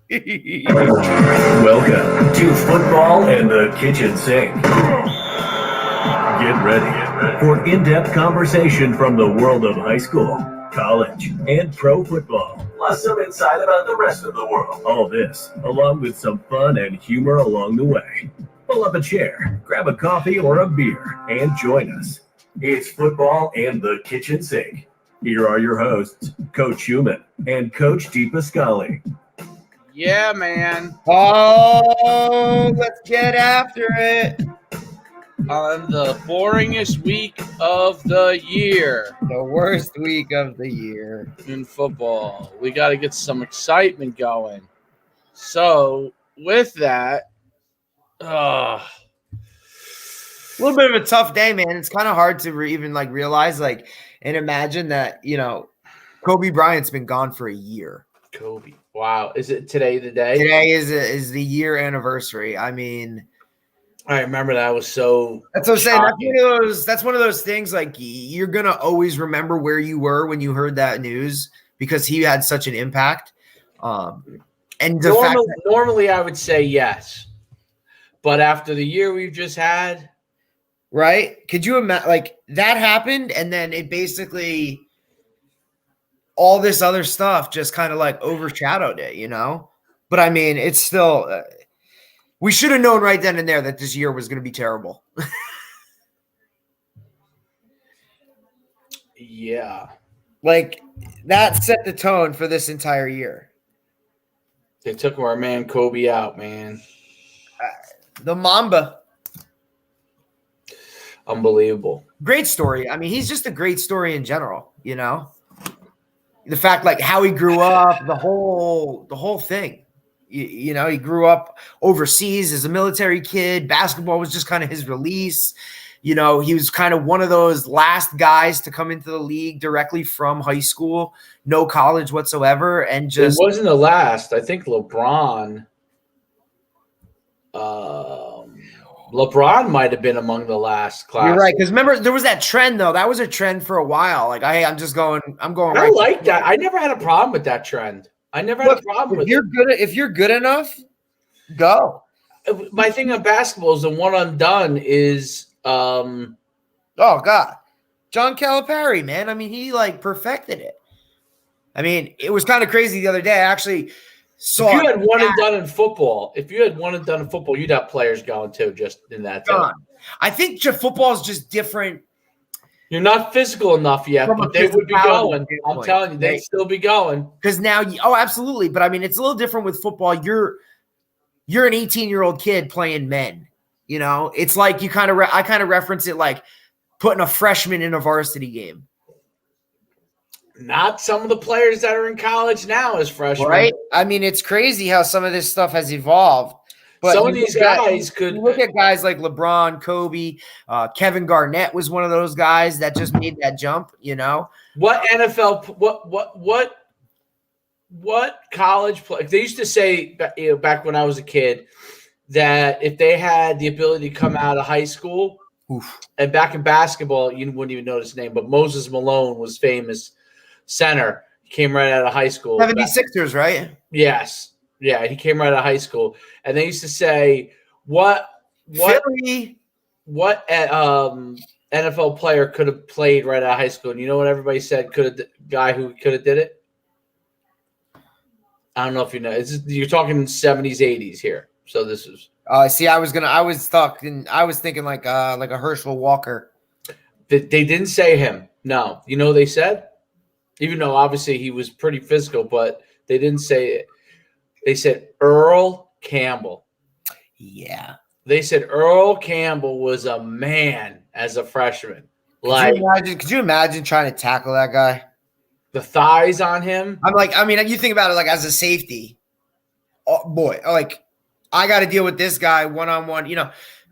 Welcome to Football and the Kitchen Sink. Get ready for in-depth conversation from the world of high school, college, and pro football, plus some insight about the rest of the world. All this, along with some fun and humor along the way. Pull up a chair, grab a coffee or a beer, and join us. It's Football and the Kitchen Sink. Here are your hosts, Coach Schuman and Coach DePascali. Yeah, man. Oh, let's get after it. On the boringest week of the year. The worst week of the year. In football. We got to get some excitement going. So, with that, a little bit of a tough day, man. It's kind of hard to even realize, and imagine that, Kobe Bryant's been gone for a year. Kobe. Wow. Is it today the day? Today is the year anniversary. I mean, I remember that was so. That's what I'm saying. That's one of those things. You're gonna always remember where you were when you heard that news because he had such an impact. And normally I would say yes, but after the year we've just had, right? Could you imagine that happened, and then it basically all this other stuff just kind of overshadowed it, But I mean, it's still. We should have known right then and there that this year was going to be terrible. Yeah. That set the tone for this entire year. They took our man Kobe out, man. The Mamba. Unbelievable. Great story. I mean, he's just a great story in general, The fact how he grew up, the whole thing. He grew up overseas as a military kid. Basketball was just kind of his release. He was kind of one of those last guys to come into the league directly from high school, no college whatsoever. And just. It wasn't the last. I think LeBron might have been among the last class. You're right. Because remember, there was that trend, though. That was a trend for a while. I'm going. I like that. I never had a problem with that trend. I never had a problem with it. If you're good enough, go. My thing on basketball is the one I'm done is oh God. John Calipari, man. I mean, he perfected it. I mean, it was kind of crazy the other day. I actually saw if you had one and done in football, you'd have players going too, just in that time. I think football is just different. You're not physical enough yet, but they would be going. I'm telling you, they'd still be going. Because now, absolutely. But I mean, it's a little different with football. You're an 18-year-old kid playing men. It's like I kind of reference it like putting a freshman in a varsity game. Not some of the players that are in college now as freshmen. Right? I mean, it's crazy how some of this stuff has evolved. But some of these guys could look at guys like LeBron, Kobe, Kevin Garnett was one of those guys that just made that jump. What NFL? What college play? They used to say back when I was a kid that if they had the ability to come out of high school, and back in basketball, you wouldn't even know his name, but Moses Malone was famous center. He came right out of high school. 76ers, right? Yes. Yeah, he came right out of high school. And they used to say, what NFL player could have played right out of high school? And you know what everybody said guy who could have did it? I don't know if you know. You're talking 70s, 80s here. So this is see, I was thinking like a Herschel Walker. They didn't say him. No. You know what they said? Even though obviously he was pretty physical, but they didn't say it. They said Earl Campbell. Yeah. They said Earl Campbell was a man as a freshman. Could you imagine trying to tackle that guy? The thighs on him? You think about it as a safety. Oh, boy, I got to deal with this guy one-on-one.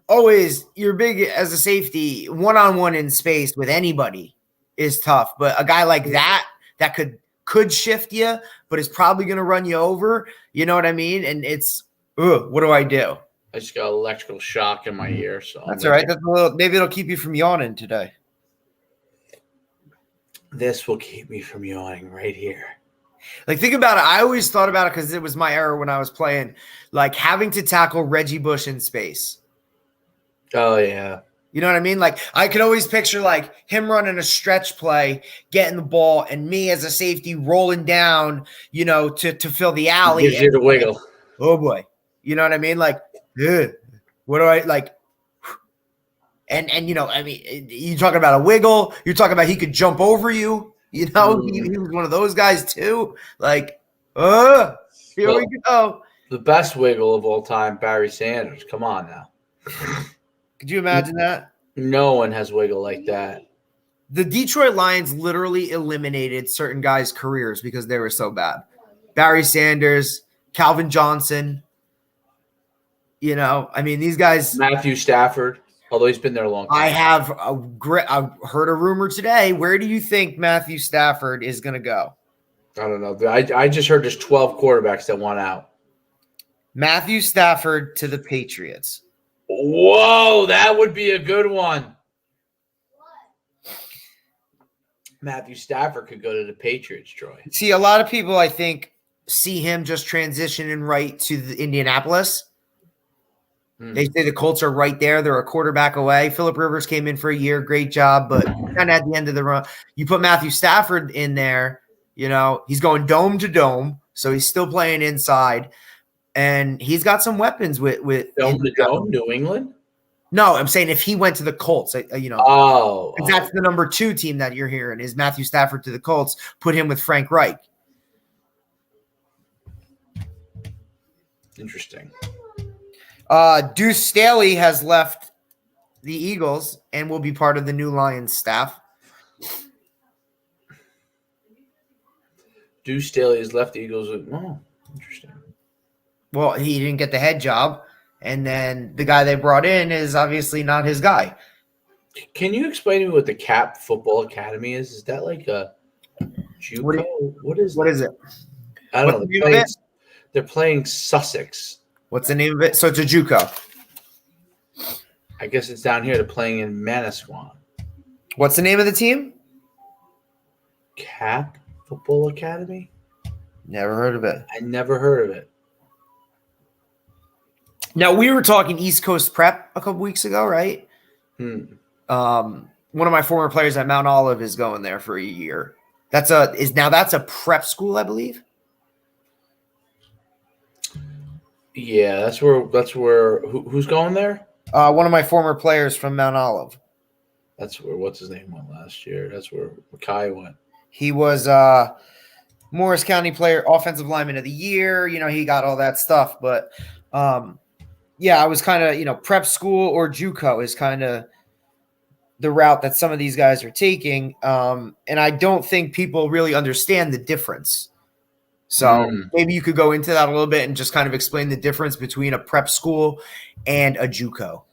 Always you're big as a safety, one-on-one in space with anybody is tough. But a guy like that could shift you, but is probably going to run you over. You know what I mean? And it's, what do I do? I just got electrical shock in my ear. So that's all right. Maybe it'll keep you from yawning today. This will keep me from yawning right here. Like, think about it. I always thought about it because it was my era when I was playing, like having to tackle Reggie Bush in space. Oh, yeah. You know what I mean? Like, I could always picture like him running a stretch play, getting the ball, and me as a safety rolling down, to fill the alley. Gives you the wiggle. Oh boy. You know what I mean? Like, what do I like? And you talking about a wiggle, you're talking about he could jump over you, he was one of those guys too. Like, here we go. The best wiggle of all time, Barry Sanders. Come on now. Could you imagine that? No one has wiggle like that. The Detroit Lions literally eliminated certain guys' careers because they were so bad. Barry Sanders, Calvin Johnson. These guys. Matthew Stafford, although he's been there a long time. I've heard a rumor today. Where do you think Matthew Stafford is going to go? I don't know. I just heard there's 12 quarterbacks that want out. Matthew Stafford to the Patriots. Whoa, that would be a good one. Matthew Stafford could go to the Patriots, Troy. See, a lot of people, I think, see him just transitioning right to the Indianapolis. They say the Colts are right there. They're a quarterback away. Phillip Rivers came in for a year. Great job. But kind of at the end of the run, you put Matthew Stafford in there, he's going dome to dome. So he's still playing inside. And he's got some weapons with Dome to dome, New England? No, I'm saying if he went to the Colts, that's the number 2 team that you're hearing is Matthew Stafford to the Colts. Put him with Frank Reich. Interesting. Deuce Staley has left the Eagles and will be part of the new Lions staff. Deuce Staley has left the Eagles. Interesting. Well, he didn't get the head job, and then the guy they brought in is obviously not his guy. Can you explain to me what the Cap Football Academy is? Is that like a JUCO? What is it? I don't know. They're playing Sussex. What's the name of it? So it's a JUCO. I guess it's down here. They're playing in Manasquan. What's the name of the team? Cap Football Academy? Never heard of it. I never heard of it. Now, we were talking East Coast Prep a couple weeks ago, right? One of my former players at Mount Olive is going there for a year. That's a prep school, I believe. Yeah, that's where who's going there? One of my former players from Mount Olive. That's where what's his name went last year. That's where Makai went. He was Morris County player, offensive lineman of the year. He got all that stuff, but I was kind of, prep school or JUCO is kind of the route that some of these guys are taking. And I don't think people really understand the difference. So maybe you could go into that a little bit and just kind of explain the difference between a prep school and a JUCO.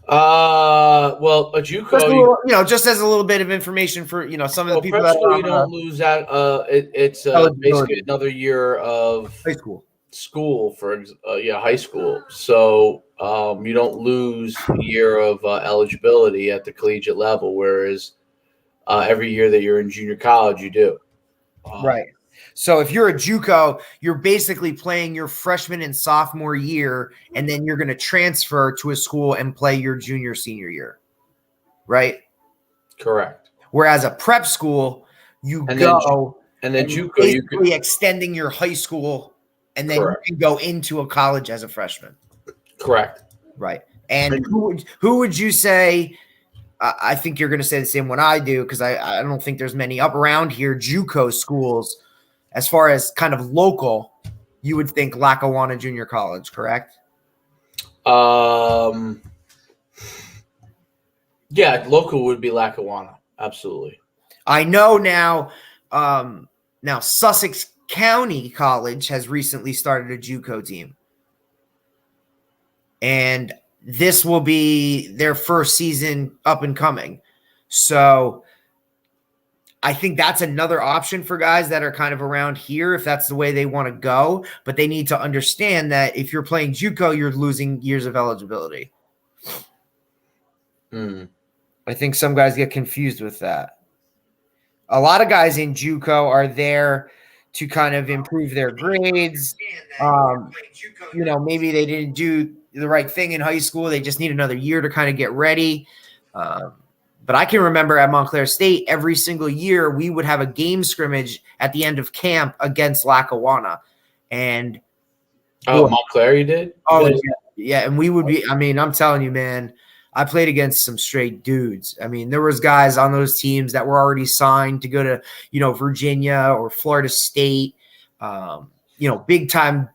Well, a JUCO, just as a little bit of information for some of the people prep that school, you don't lose that. It's basically another year of high school for high school. So you don't lose a year of eligibility at the collegiate level, whereas every year that you're in junior college, you do. Right. So if you're a JUCO, you're basically playing your freshman and sophomore year, and then you're going to transfer to a school and play your junior, senior year. Right? Correct. Whereas a prep school, you JUCO, basically extending your high school, and then you can go into a college as a freshman. Correct. Right. And who would you say? I think you're going to say the same one I do, because I don't think there's many up around here JUCO schools. As far as kind of local, you would think Lackawanna Junior College, correct? Yeah, local would be Lackawanna, absolutely. I know now. Now Sussex County College has recently started a JUCO team, and this will be their first season up and coming. So I think that's another option for guys that are kind of around here if that's the way they want to go. But they need to understand that if you're playing JUCO, you're losing years of eligibility. I think some guys get confused with that. A lot of guys in JUCO are there to kind of improve their grades. Maybe they didn't do the right thing in high school. They just need another year to kind of get ready. But I can remember at Montclair State, every single year we would have a game scrimmage at the end of camp against Lackawanna. And Montclair, you did? Yeah. And we would be, I'm telling you, man, I played against some straight dudes. There was guys on those teams that were already signed to go to, Virginia or Florida State, big time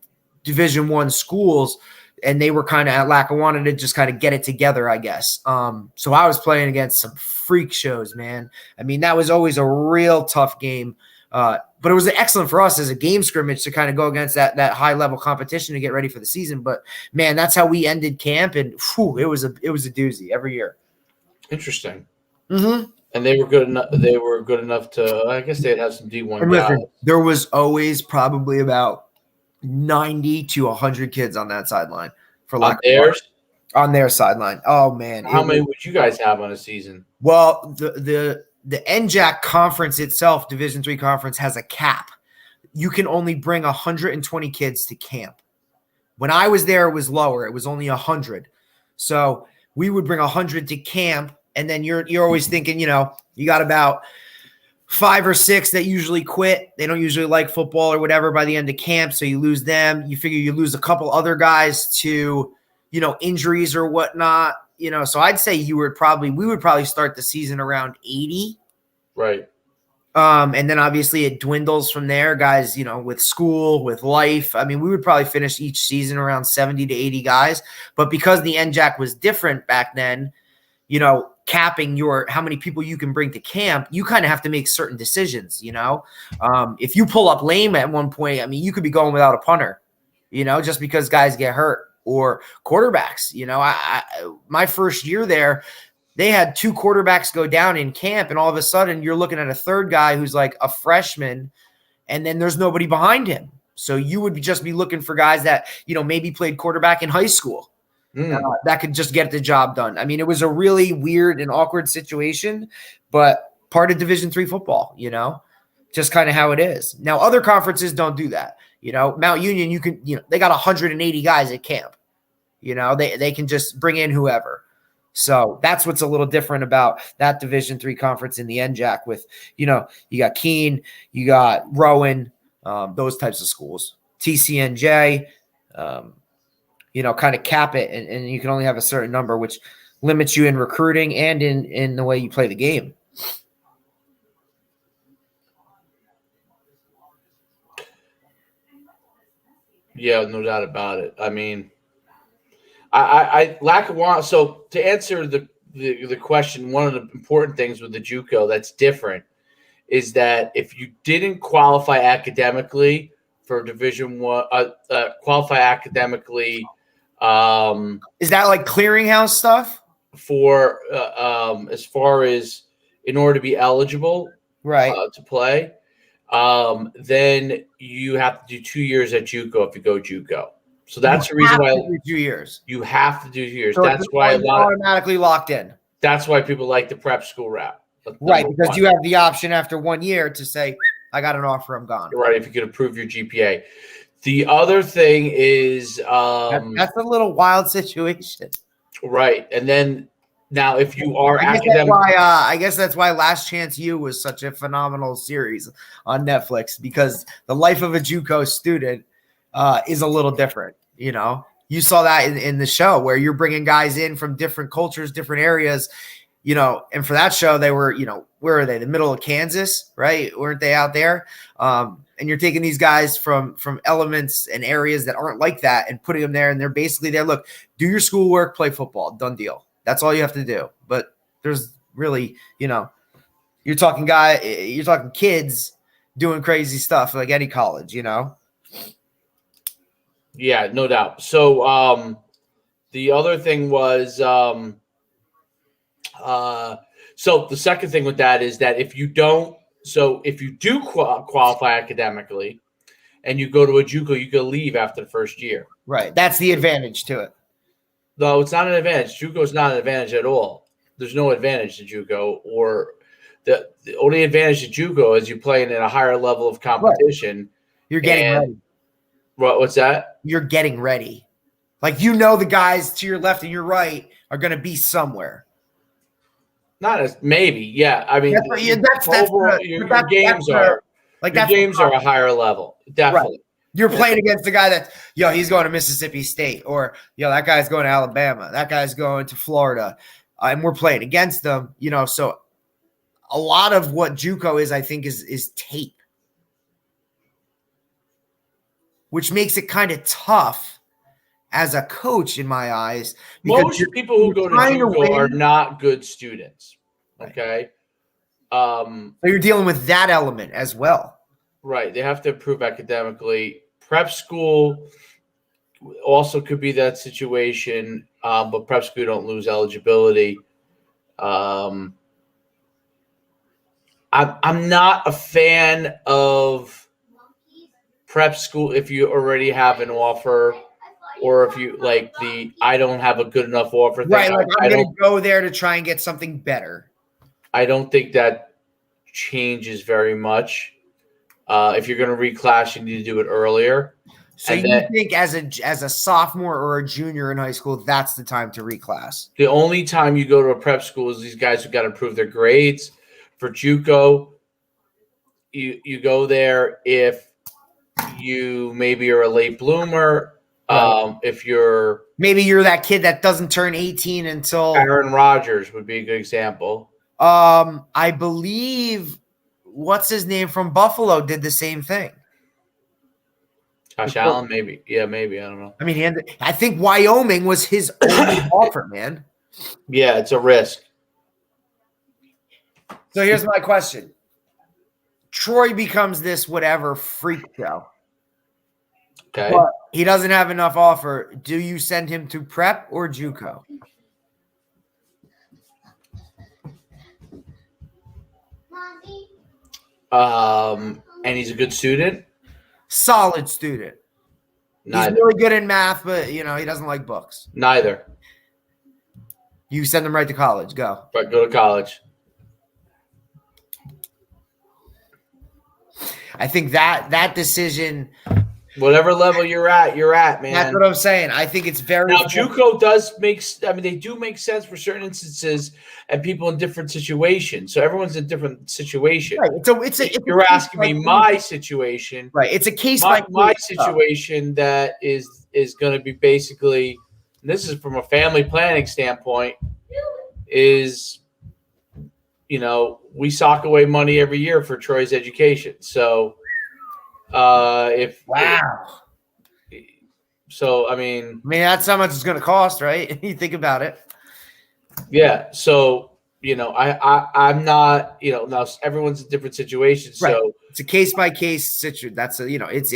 Division I schools. And they were kind of at Lackawanna to just kind of get it together, I guess. So I was playing against some freak shows, man. That was always a real tough game. But it was excellent for us as a game scrimmage to kind of go against that high level competition to get ready for the season. But man, that's how we ended camp, and it was a doozy every year. Interesting. Mm-hmm. And they were good enough. They were good enough to. I guess they'd have some D1 and guys. listen, there was always probably about 90 to 100 kids on that sideline for on their sideline. Oh man, how many would you guys have on a season? Well, the NJAC conference itself, Division III conference, has a cap. You can only bring 120 kids to camp. When I was there, it was lower. It was only 100. So we would bring 100 to camp, and then you're always thinking, you got about 5 or 6 that usually quit. They don't usually like football or whatever by the end of camp, so you lose them. You figure you lose a couple other guys to, injuries or whatnot. So I'd say we would probably start the season around 80. Right. And then obviously it dwindles from there, guys, with school, with life. We would probably finish each season around 70 to 80 guys. But because the NJAC was different back then, capping how many people you can bring to camp, you kind of have to make certain decisions, If you pull up lame at one point, you could be going without a punter, just because guys get hurt. Or quarterbacks, my first year there, they had 2 quarterbacks go down in camp, and all of a sudden you're looking at a third guy who's like a freshman, and then there's nobody behind him. So you would just be looking for guys that, maybe played quarterback in high school that could just get the job done. It was a really weird and awkward situation, but part of Division III football, just kind of how it is. Now, other conferences don't do that. Mount Union, they got 180 guys at camp. They can just bring in whoever. So that's what's a little different about that Division III conference in the NJAC with, you got Keene, you got Rowan, those types of schools. TCNJ, kind of cap it, and you can only have a certain number, which limits you in recruiting and in the way you play the game. Yeah, no doubt about it. I Lackawanna. So to answer the question, one of the important things with the JUCO that's different is that if you didn't qualify academically for Division I, qualify academically, is that like clearinghouse stuff? For as far as in order to be eligible, right, to play. Then you have to do 2 years at JUCO if you go JUCO. So that's the reason why 2 years. You have to do 2 years. So that's why a lot automatically locked in. That's why people like the prep school route. Right, because you have the option after 1 year to say, I got an offer, I'm gone. Right, if you could improve your GPA. The other thing is that's a little wild situation. Right. And then now if you are academic, I guess that's why Last Chance U was such a phenomenal series on Netflix, because the life of a JUCO student is a little different. You saw that in the show where you're bringing guys in from different cultures, different areas, and for that show, they were, where are they? The middle of Kansas, right? Weren't they out there? And you're taking these guys from elements and areas that aren't like that and putting them there. And they're basically there. Look, do your schoolwork, play football, done deal. That's all you have to do. But there's really, you're talking kids doing crazy stuff like any college, Yeah, no doubt. So the other thing was so the second thing with that is that if you do qualify academically and you go to a JUCO, you can leave after the first year. Right. That's the advantage to it. No, it's not an advantage. JUCO is not an advantage at all. There's no advantage to JUCO, or The only advantage to JUCO is you're playing at a higher level of competition. Right. You're getting ready. What's that? You're getting ready. Like, you know, the guys to your left and your right are going to be somewhere. Not as maybe, yeah. I mean, your games are a higher level, definitely. Right. You're playing against the guy that, he's going to Mississippi State, or that guy's going to Alabama, that guy's going to Florida, and we're playing against them. So a lot of what JUCO is, I think, is tape, which makes it kind of tough as a coach in my eyes. Most people who go to JUCO are not good students. Okay. So you're dealing with that element as well. Right. They have to improve academically. Prep school also could be that situation, but prep school don't lose eligibility. I'm not a fan of prep school if you already have an offer, or if you I don't have a good enough offer thing. Right, I'm going to go there to try and get something better. I don't think that changes very much. If you're going to reclass, you need to do it earlier. So you think as a sophomore or a junior in high school, that's the time to reclass? The only time you go to a prep school is these guys who got to improve their grades. For JUCO, you go there if you maybe are a late bloomer. If you're that kid that doesn't turn 18 until Aaron Rodgers would be a good example. I believe what's his name from Buffalo did the same thing. Josh Allen, maybe. Yeah, maybe. I don't know. I mean, I think Wyoming was his only offer, man. Yeah, it's a risk. So here's my question. Troy becomes this whatever freak show. Okay. But he doesn't have enough offer. Do you send him to prep or JUCO? And he's a good student? Solid student. Neither. He's really good in math, but he doesn't like books. Neither. You send him right to college. Go. Right, go to college. I think that decision, whatever level you're at, man. That's what I'm saying. I think it's very now. JUCO does they do make sense for certain instances and people in different situations. So everyone's in a different situation. Right. You're asking me my situation, right? It's a case my situation that is going to be basically. And this is from a family planning standpoint. Is we sock away money every year for Troy's education. So So, I mean, that's how much it's going to cost, right? You think about it. Yeah. So, I'm not, now everyone's in different situations. Right. So it's a case by case situation. That's it's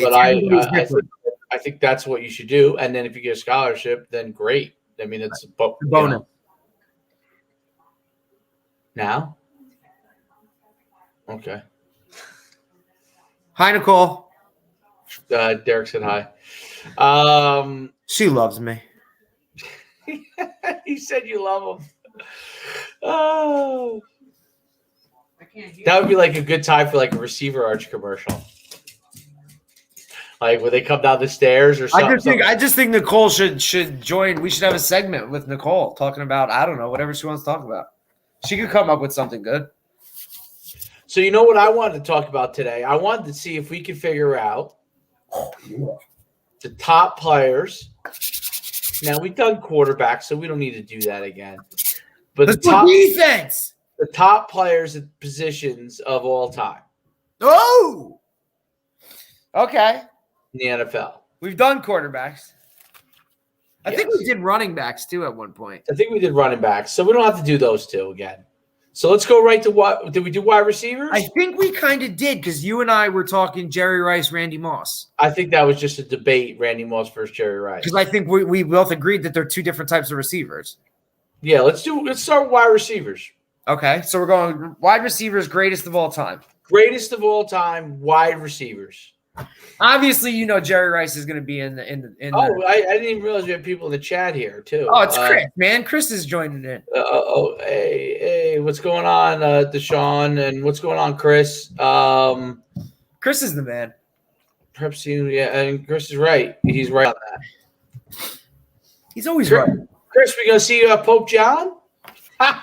I think that's what you should do. And then if you get a scholarship, then great. I mean, it's a bonus. Now? Okay. Hi, Nicole. Derek said hi. She loves me. He said you love him. Oh. That would be like a good time for like a Receiver Arch commercial. Like when they come down the stairs or something. I just think Nicole should join. We should have a segment with Nicole talking about, I don't know, whatever she wants to talk about. She could come up with something good. So you know what I wanted to talk about today? I wanted to see if we could figure out the top players. Now we've done quarterbacks, so we don't need to do that again. But the top defense, the top players at positions of all time. Oh, okay. In the NFL, we've done quarterbacks. I think we did running backs too at one point. I think we did running backs, so we don't have to do those two again. So let's go right to what did we do? Wide receivers? I think we kind of did because you and I were talking Jerry Rice, Randy Moss. I think that was just a debate, Randy Moss versus Jerry Rice. Because I think we both agreed that they're two different types of receivers. Yeah, let's start with wide receivers. Okay, so we're going wide receivers, greatest of all time. Greatest of all time, wide receivers. Obviously, you know Jerry Rice is going to be in the. I didn't even realize we had people in the chat here too. Oh, it's Chris, man. Chris is joining in. Hey, what's going on, Deshaun, and what's going on, Chris? Chris is the man. Perhaps and Chris is right. He's right on that. He's always right. Chris, we gonna see Pope John? I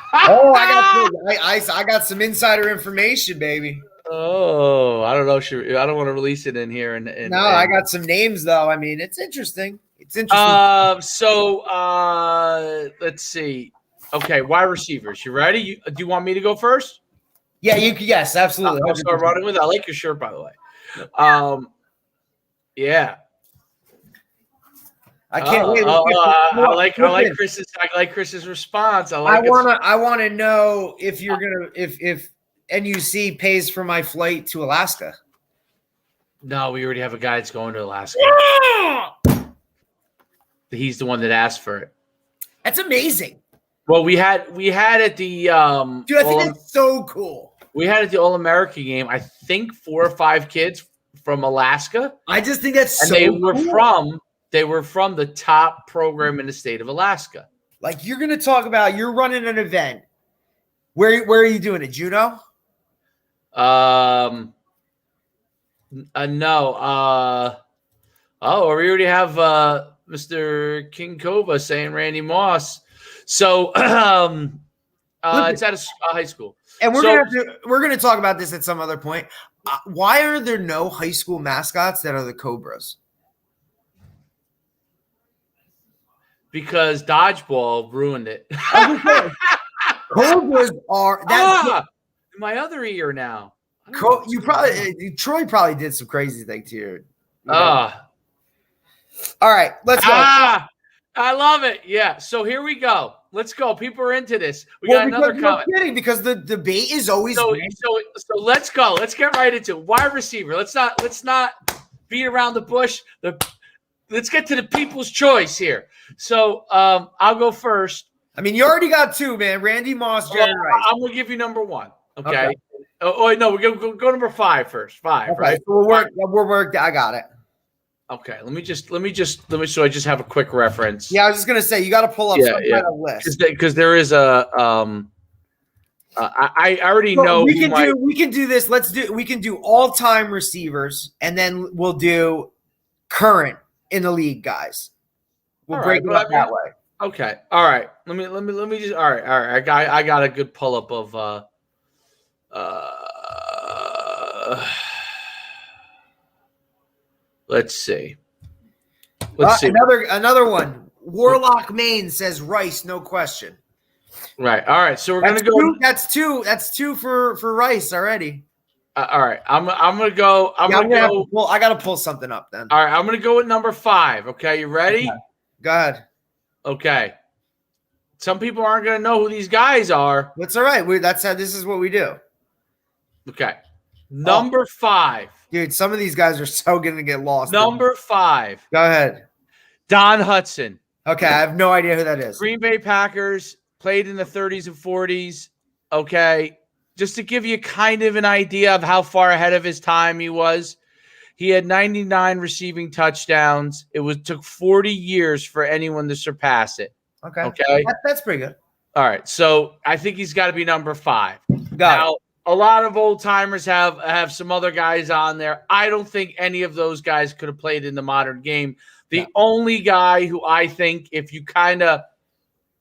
got some insider information, baby. Oh, I don't know. I don't want to release it in here. I got some names though. I mean, it's interesting. It's interesting. Let's see. Okay, wide receivers. You ready? Do you want me to go first? Yeah, yes, absolutely. I'll start running with it. I like your shirt, by the way. Yeah. I can't wait. I like Chris's response. I want to know if you're gonna if NUC pays for my flight to Alaska. No, we already have a guy that's going to Alaska. He's the one that asked for it. That's amazing. Well, we had at the dude, I think that's so cool. We had at the All-America game, I think 4 or 5 kids from Alaska. I just think that's and so cool. They were from the top program in the state of Alaska. Like you're gonna talk about you're running an event. Where are you doing it, Juneau? No. We already have Mr. King Kova saying Randy Moss. So it's at a high school. And we're gonna talk about this at some other point. Why are there no high school mascots that are the Cobras? Because dodgeball ruined it. Cobras are my other ear now. Troy probably did some crazy thing to you. All right, let's go. I love it. Yeah. So here we go. Let's go. People are into this. We got another comment. No kidding, because the debate is always so let's go. Let's get right into it. Wide receiver. Let's not beat around the bush. Let's get to the people's choice here. So I'll go first. I mean, you already got 2, man. Randy Moss, Jerry Rice. I'm gonna give you number 1. Okay. Oh no, we're gonna go number 5 first. 5, okay, right? So we're worked. I got it. Okay. Let me so I just have a quick reference. Yeah, I was just gonna say you got to pull up some kind of list because there is a I already know we can do this. We can do all-time receivers, and then we'll do current in the league guys. We'll break it up that way. Okay. All right. Let me just. All right. I got a good pull up of. Let's see. Another one. Warlock Maine says Rice, no question. Right. All right. So we're gonna go. That's two for Rice already. All right. I'm gonna go. I gotta pull something up then. All right. I'm gonna go with number 5. Okay. You ready? Okay. Go ahead. Okay. Some people aren't gonna know who these guys are. That's all right. This is what we do. Okay. Number 5. Dude, some of these guys are so gonna get lost. Number 5. Go ahead. Don Hudson. Okay, I have no idea who that is. Green Bay Packers, played in the 30s and 40s. Okay. Just to give you kind of an idea of how far ahead of his time he was. He had 99 receiving touchdowns. It took 40 years for anyone to surpass it. Okay. That's pretty good. All right. So I think he's got to be number 5. Got it. A lot of old timers have some other guys on there. I don't think any of those guys could have played in the modern game. The only guy who I think, if you kind of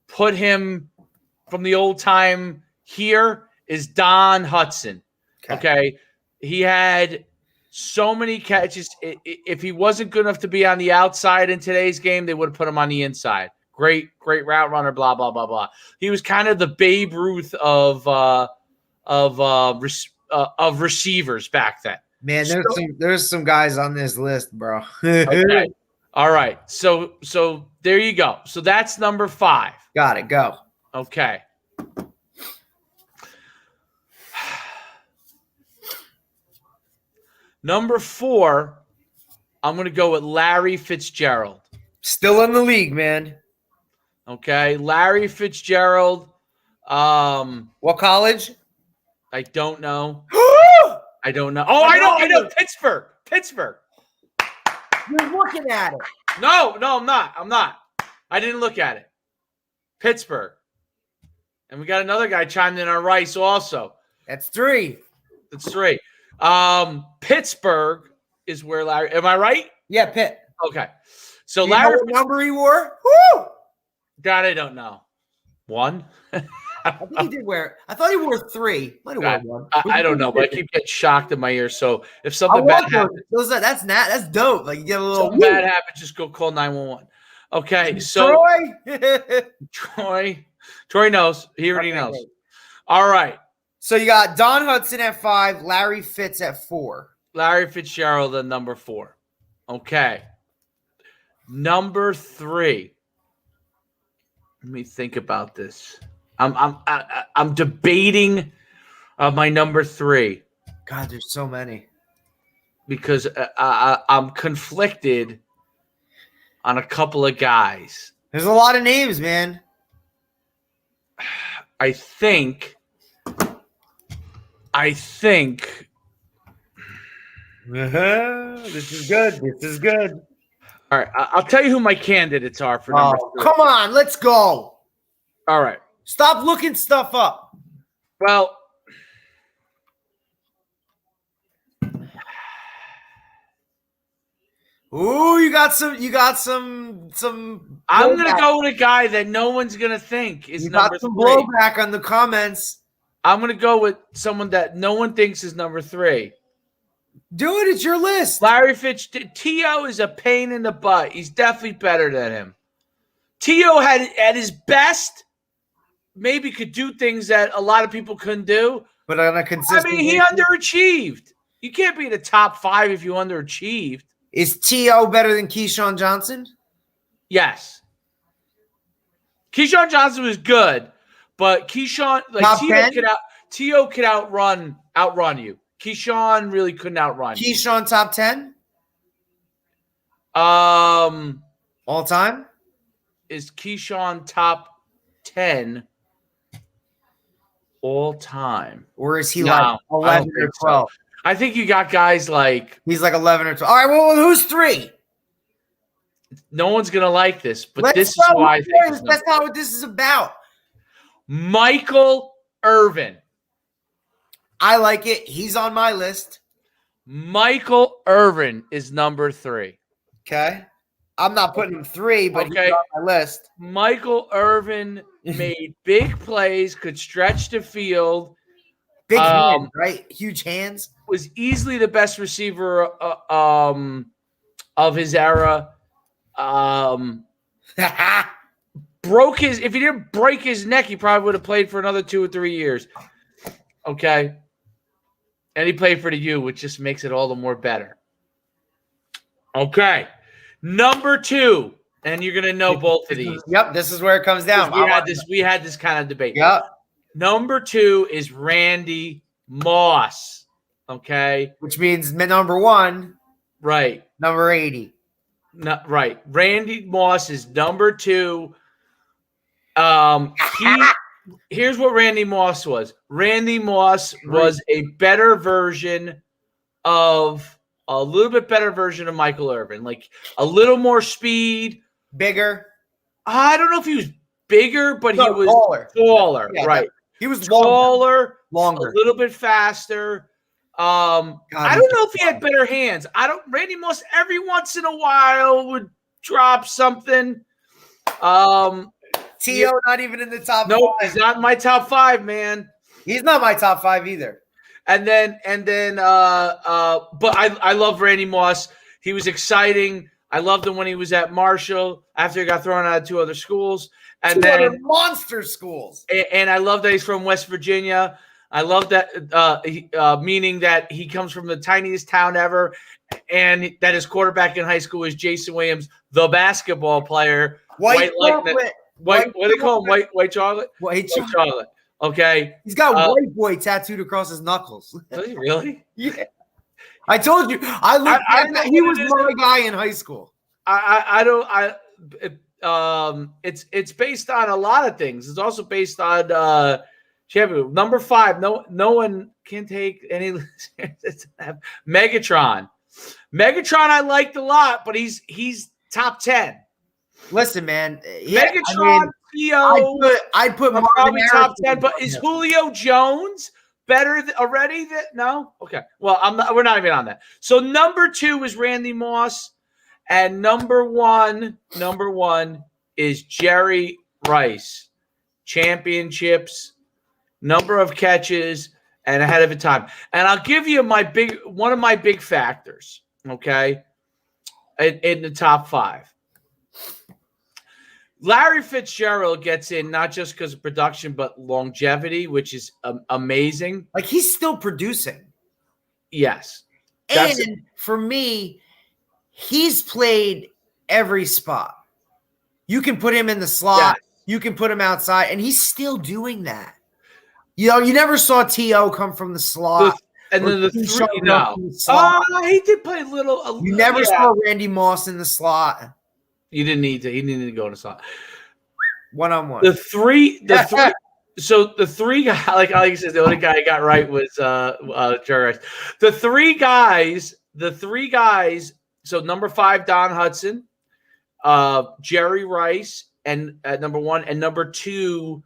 put him from the old time here, is Don Hudson. Okay. He had so many catches. If he wasn't good enough to be on the outside in today's game, they would have put him on the inside. Great route runner, blah, blah, blah, blah. He was kind of the Babe Ruth of receivers back then. Man, there's some guys on this list, bro. Okay. All right. So there you go. So that's number 5. Got it. Go. Okay. Number 4, I'm going to go with Larry Fitzgerald. Still in the league, man. Okay. Larry Fitzgerald. What college? I don't know. I don't know. Oh, I know. Pittsburgh. Pittsburgh. You're looking at it. No, I'm not. I didn't look at it. Pittsburgh. And we got another guy chimed in on Rice also. That's 3. That's 3. Pittsburgh is where Larry. Am I right? Yeah, Pitt. Okay. So Do you know Larry. what number he wore? Woo! God, I don't know. 1? I think he did wear. I thought he wore 3. Might have worn 1. I don't know, but I keep getting shocked in my ears. So if something bad happens, that's dope. Like you get a little something bad happens, just go call 911. Okay, so Troy knows. He already knows. All right. So you got Don Hudson at 5, Larry Fitz at 4. Larry Fitzgerald at number 4. Okay. Number 3. Let me think about this. I'm debating my number 3. God, there's so many. Because I'm conflicted on a couple of guys. There's a lot of names, man. I think. This is good. All right, I'll tell you who my candidates are for number 3. Come on, let's go. All right. Stop looking stuff up. Well, ooh, you got some. I'm gonna go with a guy that no one's gonna think is you number got some 3. blowback on the comments. I'm gonna go with someone that no one thinks is number 3. Do it. It's your list. Larry Fitz. T.O. is a pain in the butt. He's definitely better than him. T.O. had at his best, maybe could do things that a lot of people couldn't do. But on a consistent he underachieved. You can't be in the top 5 if you underachieved. Is T.O. better than Keyshawn Johnson? Yes. Keyshawn Johnson was good, but Keyshawn, like T.O. could outrun you. Keyshawn really couldn't outrun you. Keyshawn top 10? All time? Is Keyshawn top 10 all time? Or is he like 11 or 12? So. I think you got guys like... He's like 11 or 12. All right, well, who's 3? No one's going to like this, but this is why I think... That's not what this is about. Michael Irvin. I like it. He's on my list. Michael Irvin is number 3. Okay. I'm not putting him 3, but he's on my list. Michael Irvin made big plays, could stretch the field. Big hands, right? Huge hands. Was easily the best receiver of his era. If he didn't break his neck, he probably would have played for another 2 or 3 years. Okay. And he played for the U, which just makes it all the more better. Okay. Number 2. And you're going to know both of these. Yep, this is where it comes down. We had this kind of debate. Yep. Number 2 is Randy Moss. Okay. Which means number 1. Right. Number 80. Right. Randy Moss is number 2. Here's what Randy Moss was. Randy Moss was a better version of a little bit better version of Michael Irvin. Like a little more speed. Bigger. I don't know if he was bigger, but he was taller. Yeah, right. He was taller, longer. A little bit faster. I don't know if he had better hands. Randy Moss every once in a while would drop something. T.O. not even in the top 5. No, he's not in my top 5, man. He's not my top 5 either. But I love Randy Moss. He was exciting. I loved him when he was at Marshall after he got thrown out of 2 other schools. And then monster schools. And I love that he's from West Virginia. I love that, meaning that he comes from the tiniest town ever, and that his quarterback in high school is Jason Williams, the basketball player. White chocolate. What do they call him? White chocolate? White chocolate. Okay. He's got white boy tattooed across his knuckles. Does he really? Yeah. I told you. He was my guy in high school. It's based on a lot of things. It's also based on champion. Number 5. No one can take any. Megatron. Megatron I liked a lot, but he's top 10. Listen, man. Megatron, Theo, I'd put Marvin probably Harrison top 10. But is Julio Jones better already? No. Okay. Well, we're not even on that. So number 2 is Randy Moss, and number one is Jerry Rice. Championships, number of catches, and ahead of the time. And I'll give you one of my big factors. Okay, in the top 5. Larry Fitzgerald gets in not just because of production, but longevity, which is amazing. Like, he's still producing. Yes. And for me, he's played every spot. You can put him in the slot. Yes. You can put him outside, and he's still doing that. You know, you never saw T.O. come from the slot. And then the 3, no. He did play a little. You never saw Randy Moss in the slot. You didn't need to. He didn't need to go in the slot. One-on-one. The three. So the 3 guys, like Alex says, the only guy I got right was Jerry Rice. The three guys. So number 5, Don Hudson, Jerry Rice, and at number 1, and number 2,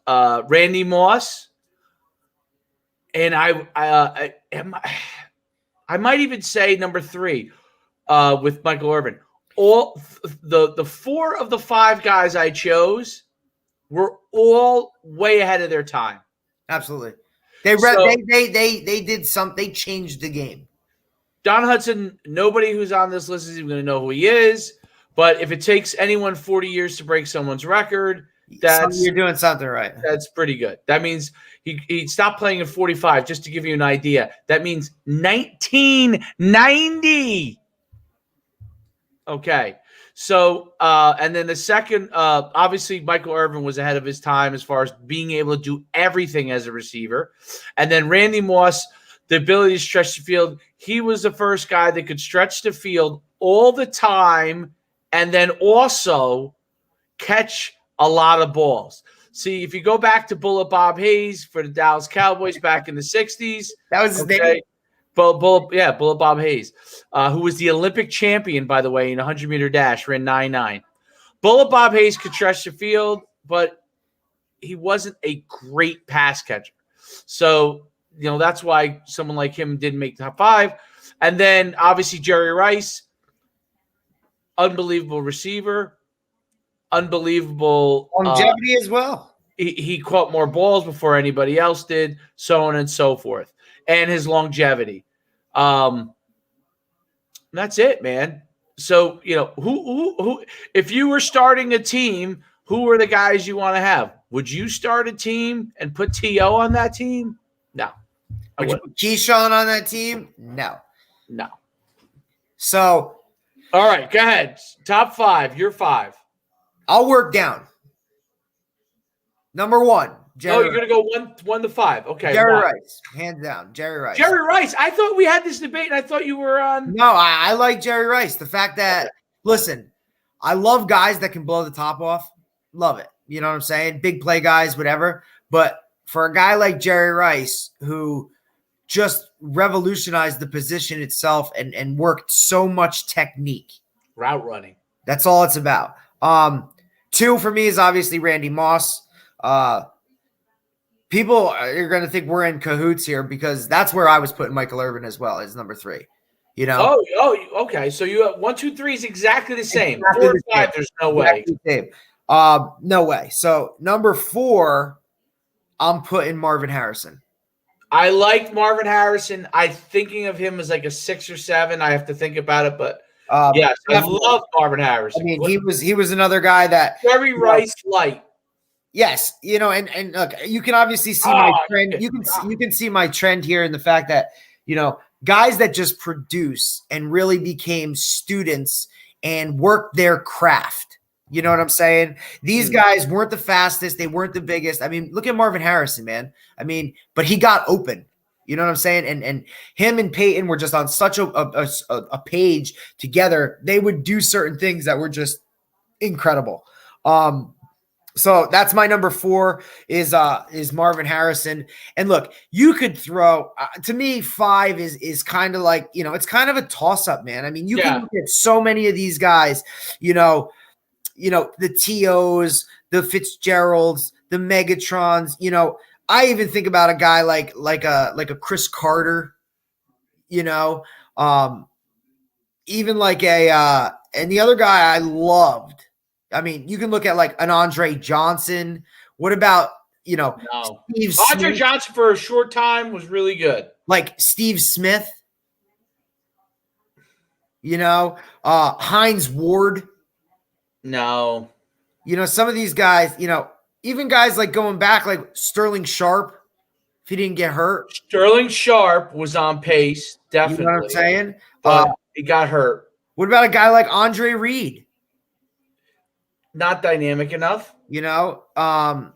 Randy Moss. And I might even say number 3 with Michael Irvin. All the 4 of the 5 guys I chose were all way ahead of their time. Absolutely, they did something. They changed the game. Don Hudson. Nobody who's on this list is even going to know who he is. But if it takes anyone 40 years to break someone's record, you're doing something right. That's pretty good. That means he stopped playing at 45. Just to give you an idea, that means 1990. Okay. So, and then the second, obviously Michael Irvin was ahead of his time as far as being able to do everything as a receiver. And then Randy Moss, the ability to stretch the field. He was the first guy that could stretch the field all the time and then also catch a lot of balls. See, if you go back to Bullet Bob Hayes for the Dallas Cowboys back in the 60s. That was his name. Bullet Bob Hayes, who was the Olympic champion, by the way, in a 100-meter dash, ran 9.9. Bullet Bob Hayes could stretch the field, but he wasn't a great pass catcher. So, that's why someone like him didn't make the top 5. And then, obviously, Jerry Rice, unbelievable receiver, unbelievable longevity as well. He caught more balls before anybody else did, so on and so forth. And his longevity. That's it, man. So, who if you were starting a team, who are the guys you want to have? Would you start a team and put T.O. on that team? No. Would you put Keyshawn on that team? No. So, all right, go ahead. Top 5. You're 5. I'll work down. Number 1. You're going to go 1 to 5. Okay. Jerry Rice. Hands down. Jerry Rice. Jerry Rice. I thought we had this debate, and I thought you were on. No, I like Jerry Rice. The fact that, listen, I love guys that can blow the top off. Love it. You know what I'm saying? Big play guys, whatever. But for a guy like Jerry Rice, who just revolutionized the position itself and worked so much technique. Route running. That's all it's about. 2 for me is obviously Randy Moss. People are going to think we're in cahoots here because that's where I was putting Michael Irvin as well as number 3. Oh, okay. So you have 1, 2, 3 is exactly the same. Exactly 4 and 5, there's no way. No way. So number 4, I'm putting Marvin Harrison. I liked Marvin Harrison. I'm thinking of him as like a 6 or 7. I have to think about it, but yes, I love Marvin Harrison. I mean, he was another guy that Jerry Rice light. Yes, and look, you can obviously see my trend. You can see my trend here in the fact that, guys that just produce and really became students and worked their craft. You know what I'm saying? These guys weren't the fastest. They weren't the biggest. I mean, look at Marvin Harrison, man. I mean, but he got open. You know what I'm saying? And him and Peyton were just on such a page together. They would do certain things that were just incredible. So that's my number 4 is Marvin Harrison. And look, you could throw to me 5 is kind of like, it's kind of a toss up, man. I mean, you can look at so many of these guys, the TOs, the Fitzgeralds, the Megatrons, I even think about a guy like a Chris Carter, even like and the other guy I loved. I mean, you can look at like an Andre Johnson. What about, Steve Andre Smith? Johnson for a short time was really good. Like Steve Smith, Hines Ward. No. Some of these guys, even guys like going back, like Sterling Sharpe, if he didn't get hurt. Sterling Sharpe was on pace, definitely. You know what I'm saying? But he got hurt. What about a guy like Andre Reed? Not dynamic enough. Keyshawn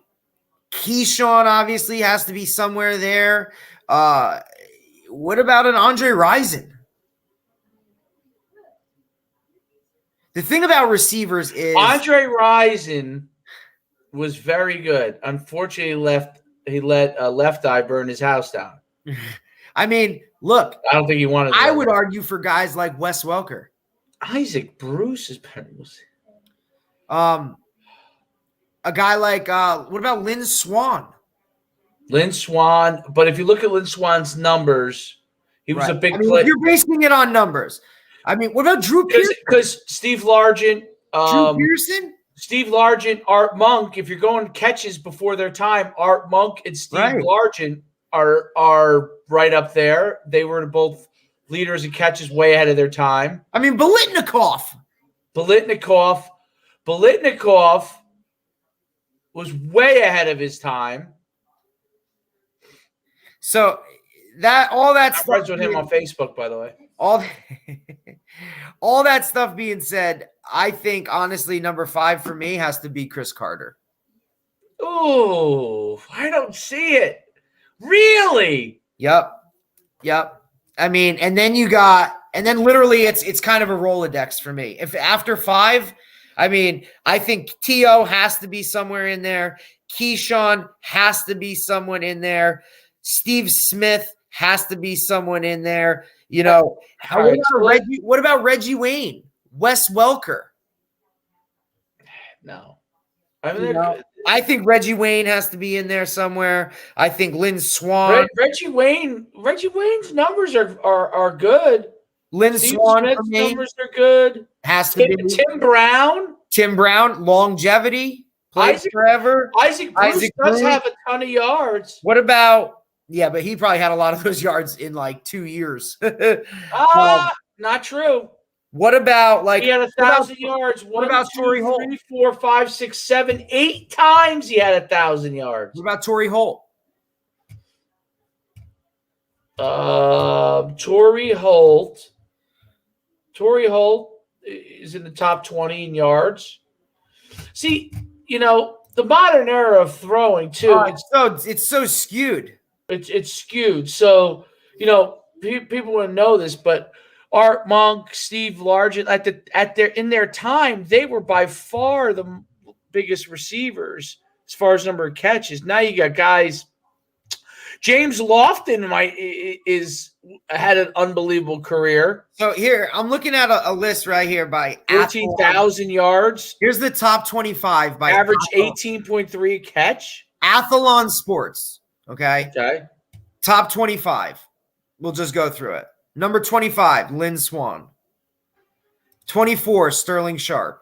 obviously has to be somewhere there. What about an Andre Rison? The thing about receivers is Andre Rison was very good. Unfortunately, he let Left Eye burn his house down. I mean, look. I don't think he wanted. I would argue for guys like Wes Welker. Isaac Bruce is better. A guy like what about Lynn Swann? Lynn Swann, but if you look at Lynn Swann's numbers, he was a big player. You're basing it on numbers. I mean, what about Drew Pearson? Because Steve Largent, Drew Pearson, Steve Largent, Art Monk. If you're going catches before their time, Art Monk and Steve Largent are right up there. They were both leaders in catches way ahead of their time. I mean, Biletnikoff was way ahead of his time. So all that I'm friends with him on Facebook, by the way. All that stuff being said, I think honestly, number 5 for me has to be Chris Carter. Oh, I don't see it. Really? Yep. I mean, and then literally it's kind of a Rolodex for me. If after 5, I mean, I think T.O. has to be somewhere in there. Keyshawn has to be someone in there. Steve Smith has to be someone in there. What about Reggie Wayne? Wes Welker? No. I think Reggie Wayne has to be in there somewhere. I think Lynn Swann. Reggie Wayne's numbers are good. Lynn Swann numbers are good. Has to be Tim Brown, longevity, plays forever. Isaac Bruce does have a ton of yards. What about? Yeah, but he probably had a lot of those yards in like 2 years. Not true. What about he had 1,000 yards? What about Torrey Holt? 3, 4, 5, 6, 7, 8 times he had 1,000 yards. What about Torrey Holt? Torrey Holt is in the top 20 in yards. See, the modern era of throwing too. It's so skewed. It's skewed. So, people want to know this, but Art Monk, Steve Largent, in their time, they were by far the biggest receivers as far as number of catches. Now you got guys. James Lofton had an unbelievable career. So here, I'm looking at a list right here by 14,000 yards. Here's the top 25 by average 18.3 catch. Athlon Sports. Okay. Top 25. We'll just go through it. Number 25, Lynn Swann. 24, Sterling Sharpe.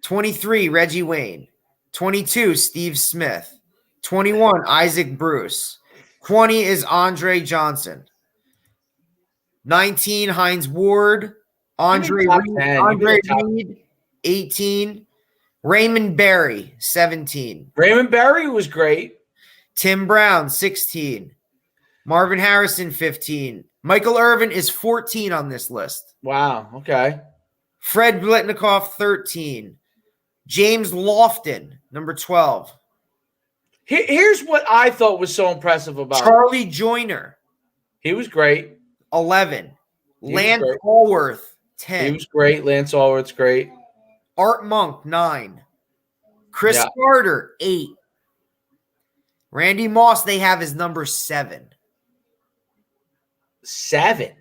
23, Reggie Wayne. 22, Steve Smith. 21, Isaac Bruce. 20 is Andre Johnson. 19, Hines Ward. Andre Reed. 18. Raymond Berry, 17. Raymond Berry was great. Tim Brown, 16. Marvin Harrison, 15. Michael Irvin is 14 on this list. Wow. Okay. Fred Biletnikoff, 13. James Lofton, number 12. Here's what I thought was so impressive about Charlie Joyner. He was great. 11. Lance Allworth, 10. He was great. Lance Allworth's great. Art Monk, 9. Chris Carter, 8. Randy Moss, they have as number 7. 7.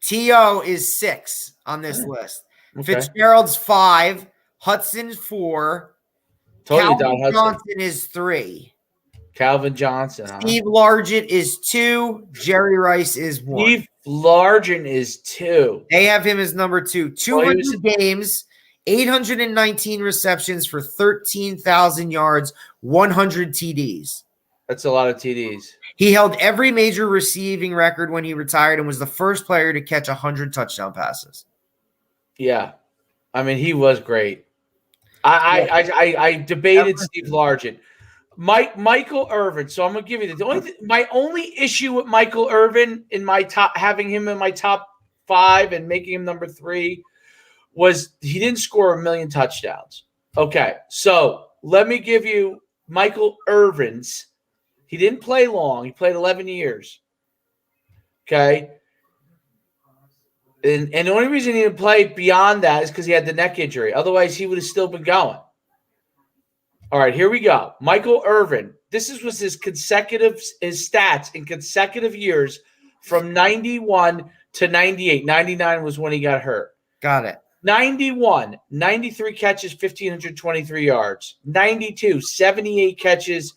T.O. is 6 on this list. Okay. Fitzgerald's 5. Hudson 4. Calvin Johnson is 3. Calvin Johnson. Steve Largent is 2. Jerry Rice is 1. Steve Largent is 2. They have him as number 2. 200 games, 819 receptions for 13,000 yards, 100 TDs. That's a lot of TDs. He held every major receiving record when he retired and was the first player to catch 100 touchdown passes. Yeah. I mean, he was great. I debated Steve Largent. Michael Irvin. So I'm gonna give you my only issue with Michael Irvin in my top, having him in my top 5 and making him number 3, was he didn't score a million touchdowns. Okay, so let me give you Michael Irvin's. He didn't play long. He played 11 years. Okay. And the only reason he didn't play beyond that is because he had the neck injury. Otherwise, he would have still been going. All right, here we go. Michael Irvin. This was his stats in consecutive years from 91 to 98. 99 was when he got hurt. Got it. 91, 93 catches, 1,523 yards. 92, 78 catches,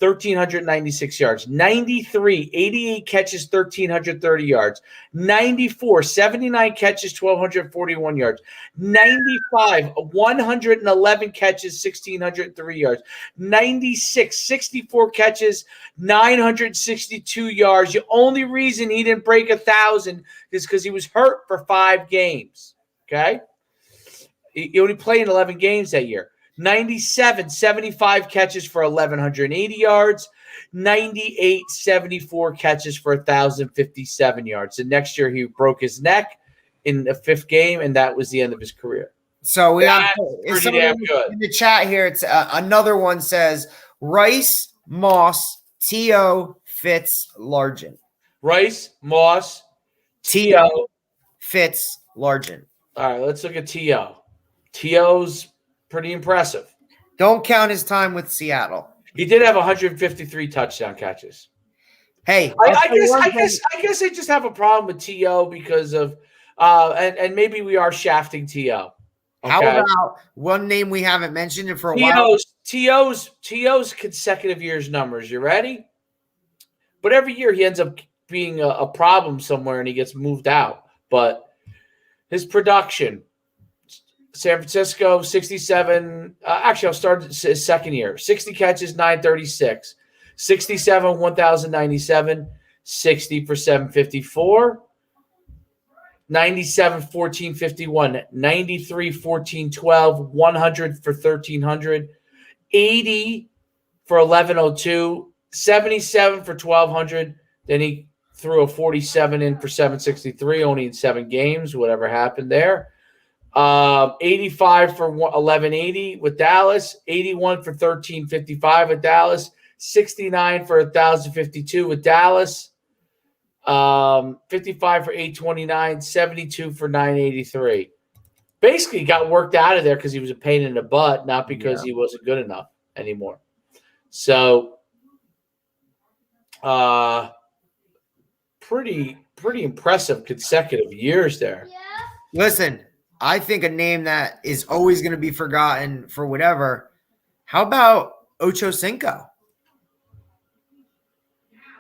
1,396 yards. 93, 88 catches, 1,330 yards. 94, 79 catches, 1,241 yards. 95, 111 catches, 1,603 yards. 96, 64 catches, 962 yards. The only reason he didn't break 1,000 is because he was hurt for 5 games. Okay? He only played in 11 games that year. 97, 75 catches for 1,180 yards. 98, 74 catches for 1,057 yards. And next year he broke his neck in the 5th game, and that was the end of his career. So we have pretty damn good. In the chat here, it's another one says Rice, Moss, T.O., Fitz, Largent. Rice, Moss, T.O., Fitz, Largent. All right, let's look at T.O. T.O.'s pretty impressive. Don't count his time with Seattle. He did have 153 touchdown catches. Hey, I guess I just have a problem with T.O. because of and maybe we are shafting T.O. Okay? How about one name we haven't mentioned for a while? T.O.'s consecutive years numbers. You ready? But every year he ends up being a problem somewhere and he gets moved out. But his production, San Francisco, 67. Actually, I'll start his second year. 60 catches, 936. 67, 1,097. 60 for 754. 97, 1451. 93, 1412. 100 for 1,300. 80 for 1102. 77 for 1,200. Then he threw a 47 in for 763, only in 7 games, whatever happened there. 85 for 1180 with Dallas, 81 for 1355 with Dallas, 69 for 1052 with Dallas, 55 for 829, 72 for 983. Basically got worked out of there because he was a pain in the butt, not because he wasn't good enough anymore. So pretty impressive consecutive years there. Listen, I think a name that is always going to be forgotten for whatever. How about Ocho Cinco?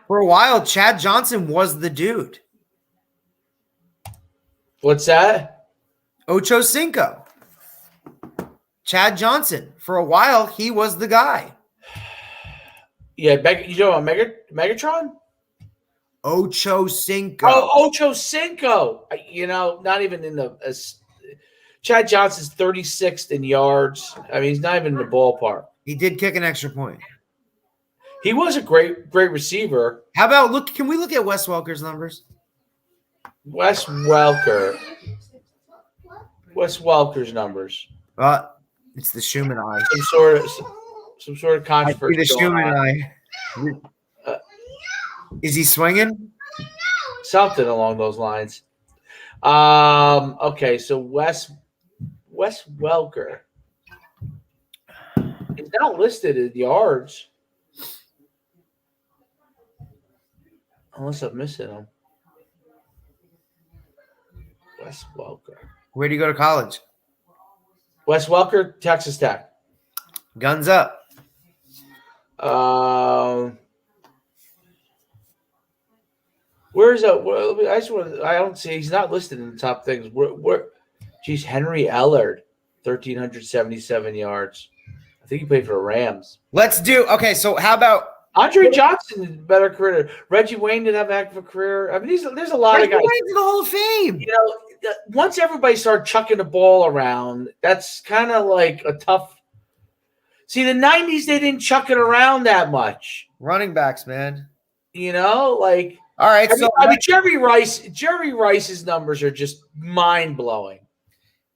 For a while, Chad Johnson was the dude. What's that? Ocho Cinco. Chad Johnson. For a while, he was the guy. Yeah, you know about Megatron? Ocho Cinco. Oh, Ocho Cinco. Not even in the Chad Johnson's 36th in yards. I mean, he's not even in the ballpark. He did kick an extra point. He was a great receiver. How about can we look at Wes Welker's numbers? Wes Welker's numbers. It's the Schuman eye. Some sort of controversy. The Schuman eye. Is he swinging? Something along those lines. Okay, so Wes Welker. He's not listed in yards. Unless I'm missing him. Wes Welker. Where do you go to college? Wes Welker, Texas Tech. Guns up. Where's that? I don't see. He's not listed in the top things. Geez, Henry Ellard, 1,377 yards. I think he played for the Rams. Let's do. Okay, so how about Andre Johnson, better career. Reggie Wayne did have a heck of a career. I mean, there's a lot of guys. Wayne's in the Hall of Fame. You know, once everybody started chucking the ball around, that's kind of like a tough. See, the 90s, they didn't chuck it around that much. Running backs, man. You know, like. All right, Jerry Rice's numbers are just mind blowing.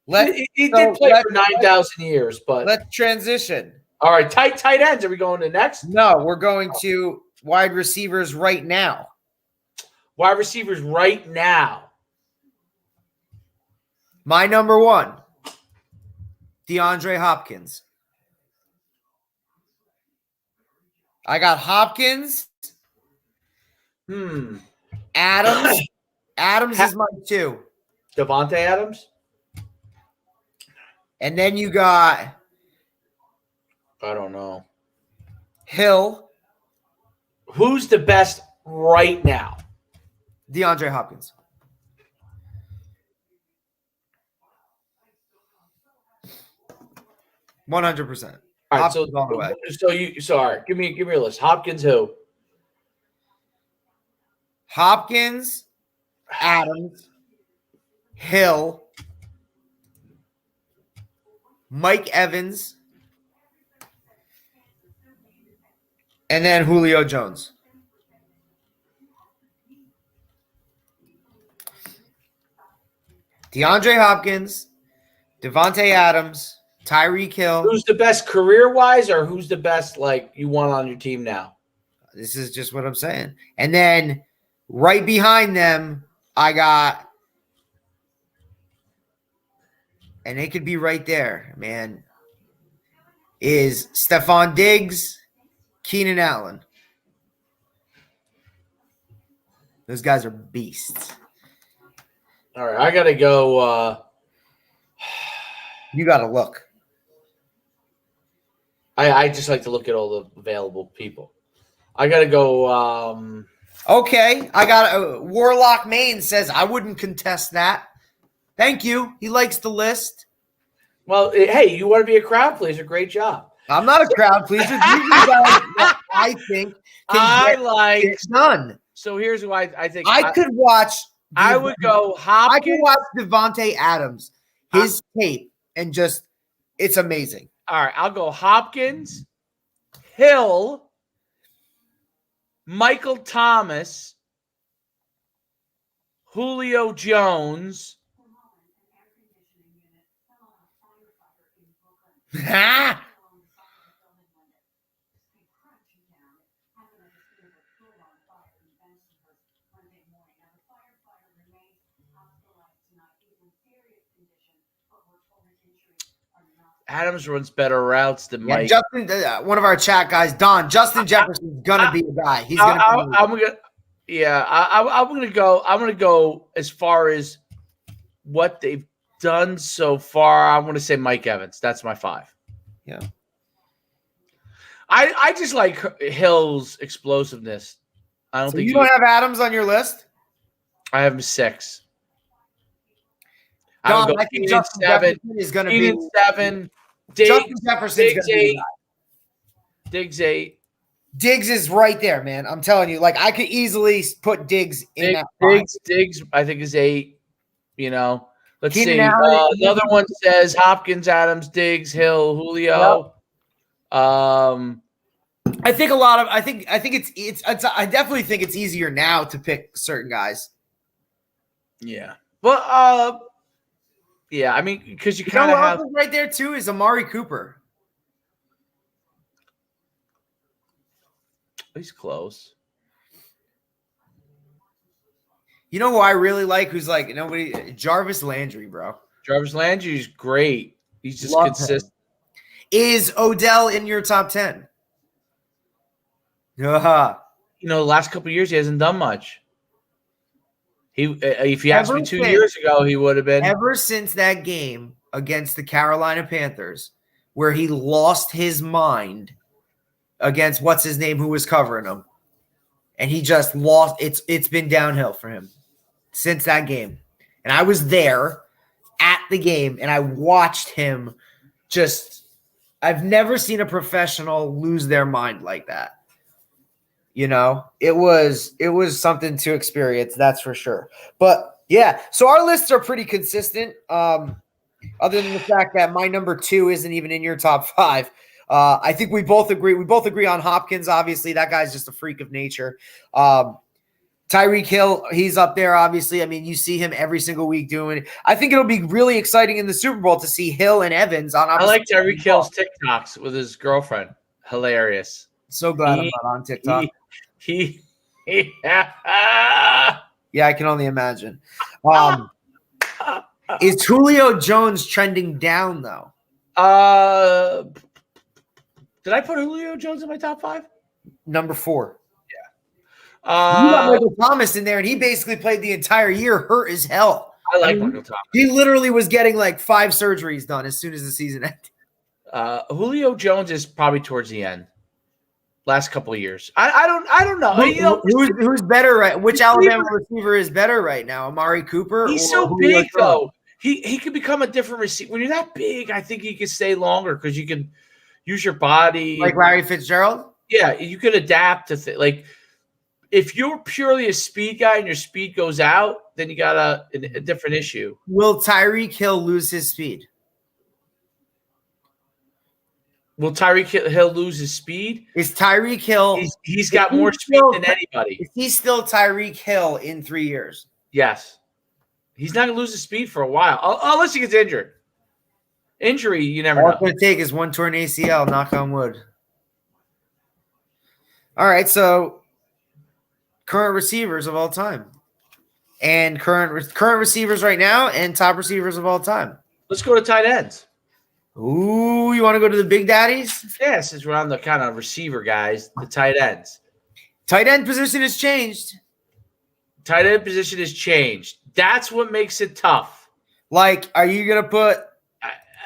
He did play for 9,000 years, but let's transition. All right, tight ends. Are we going to next? No, we're going to wide receivers right now. Wide receivers right now. My number one, DeAndre Hopkins. I got Hopkins. Adams. Adams is my two. Devontae Adams. And then you got I don't know. Hill. Who's the best right now? DeAndre Hopkins. $100%. All right, Hopkins all the way. So all right, give me a list. Hopkins who? Hopkins, Adams, Hill, Mike Evans, and then Julio Jones. DeAndre Hopkins, Devontae Adams, Tyreek Hill. Who's the best career-wise, or who's the best like you want on your team now? This is just what I'm saying. And then right behind them, I got, and it could be right there, man, is Stephon Diggs, Keenan Allen. Those guys are beasts. All right, I got to go. You got to look. I just like to look at all the available people. I got to go. Okay, I got Warlock Maine says I wouldn't contest that. Thank you. He likes the list. Well, hey, you want to be a crowd pleaser? Great job. I'm not a crowd pleaser. These are guys that I think can get done. So here's who I think. I could watch. I would go Hopkins. I could watch Devontae Adams, his tape, and just it's amazing. All right, I'll go Hopkins, Hill, Michael Thomas, Julio Jones. Adams runs better routes than Mike. Justin, one of our chat guys, Don. Justin Jefferson's gonna be the guy. He's gonna. I'm gonna go as far as what they've done so far. I'm gonna say Mike Evans. That's my 5. Yeah. I just like Hill's explosiveness. I don't think you don't have Adams on your list. I have him 6. Don, I think Justin Jefferson is going to be 7. Justin Jefferson's going to be 8. Diggs 8. Diggs is right there, man. I'm telling you, like I could easily put Diggs in that. Diggs, I think is 8. You know, let's Keenan see. Another one says Hopkins, Adams, Diggs, Hill, Julio. Yep. I think a lot of. I think it's. I definitely think it's easier now to pick certain guys. Yeah, but yeah, I mean, because you kind of have right there too is Amari Cooper. He's close. You know who I really like? Who's like nobody? Jarvis Landry, bro. Jarvis Landry is great. He's just consistent. Is Odell in your top 10? Uh-huh. The last couple of years he hasn't done much. If you asked me 2 years ago, he would have been. Ever since that game against the Carolina Panthers, where he lost his mind against what's his name who was covering him, and he just lost. It's been downhill for him since that game. And I was there at the game, and I watched him just – I've never seen a professional lose their mind like that. It was something to experience, that's for sure. But, yeah, so our lists are pretty consistent, other than the fact that my number 2 isn't even in your top 5. I think we both agree. We both agree on Hopkins, obviously. That guy's just a freak of nature. Tyreek Hill, he's up there, obviously. I mean, you see him every single week doing it. I think it'll be really exciting in the Super Bowl to see Hill and Evans on. I like Tyreek Hill's TikToks with his girlfriend. Hilarious. So glad I'm not on TikTok. Yeah, I can only imagine. Is Julio Jones trending down, though? Did I put Julio Jones in my top 5? Number 4. Yeah. You got Michael Thomas in there, and he basically played the entire year hurt as hell. I like Michael Thomas. He literally was getting like 5 surgeries done as soon as the season ended. Julio Jones is probably towards the end. Last couple of years. I don't know. Who's better right? Which Alabama receiver is better right now? Amari Cooper? He's so big though. He could become a different receiver. When you're that big, I think he could stay longer because you can use your body. Like Larry Fitzgerald? Yeah, you could adapt to like if you're purely a speed guy and your speed goes out, then you got a different issue. Will Tyreek Hill lose his speed? Will Tyreek Hill lose his speed? Is Tyreek Hill? He's got more speed than anybody. Is he still Tyreek Hill in 3 years? Yes. He's not going to lose his speed for a while, unless he gets injured. Injury, you never know. All it's going to take is one torn ACL, knock on wood. All right, so current receivers of all time. And current receivers right now and top receivers of all time. Let's go to tight ends. Ooh, you want to go to the big daddies? Yeah, since we're on the kind of receiver guys, the tight ends. Tight end position has changed. Tight end position has changed. That's what makes it tough. Like, are you going to put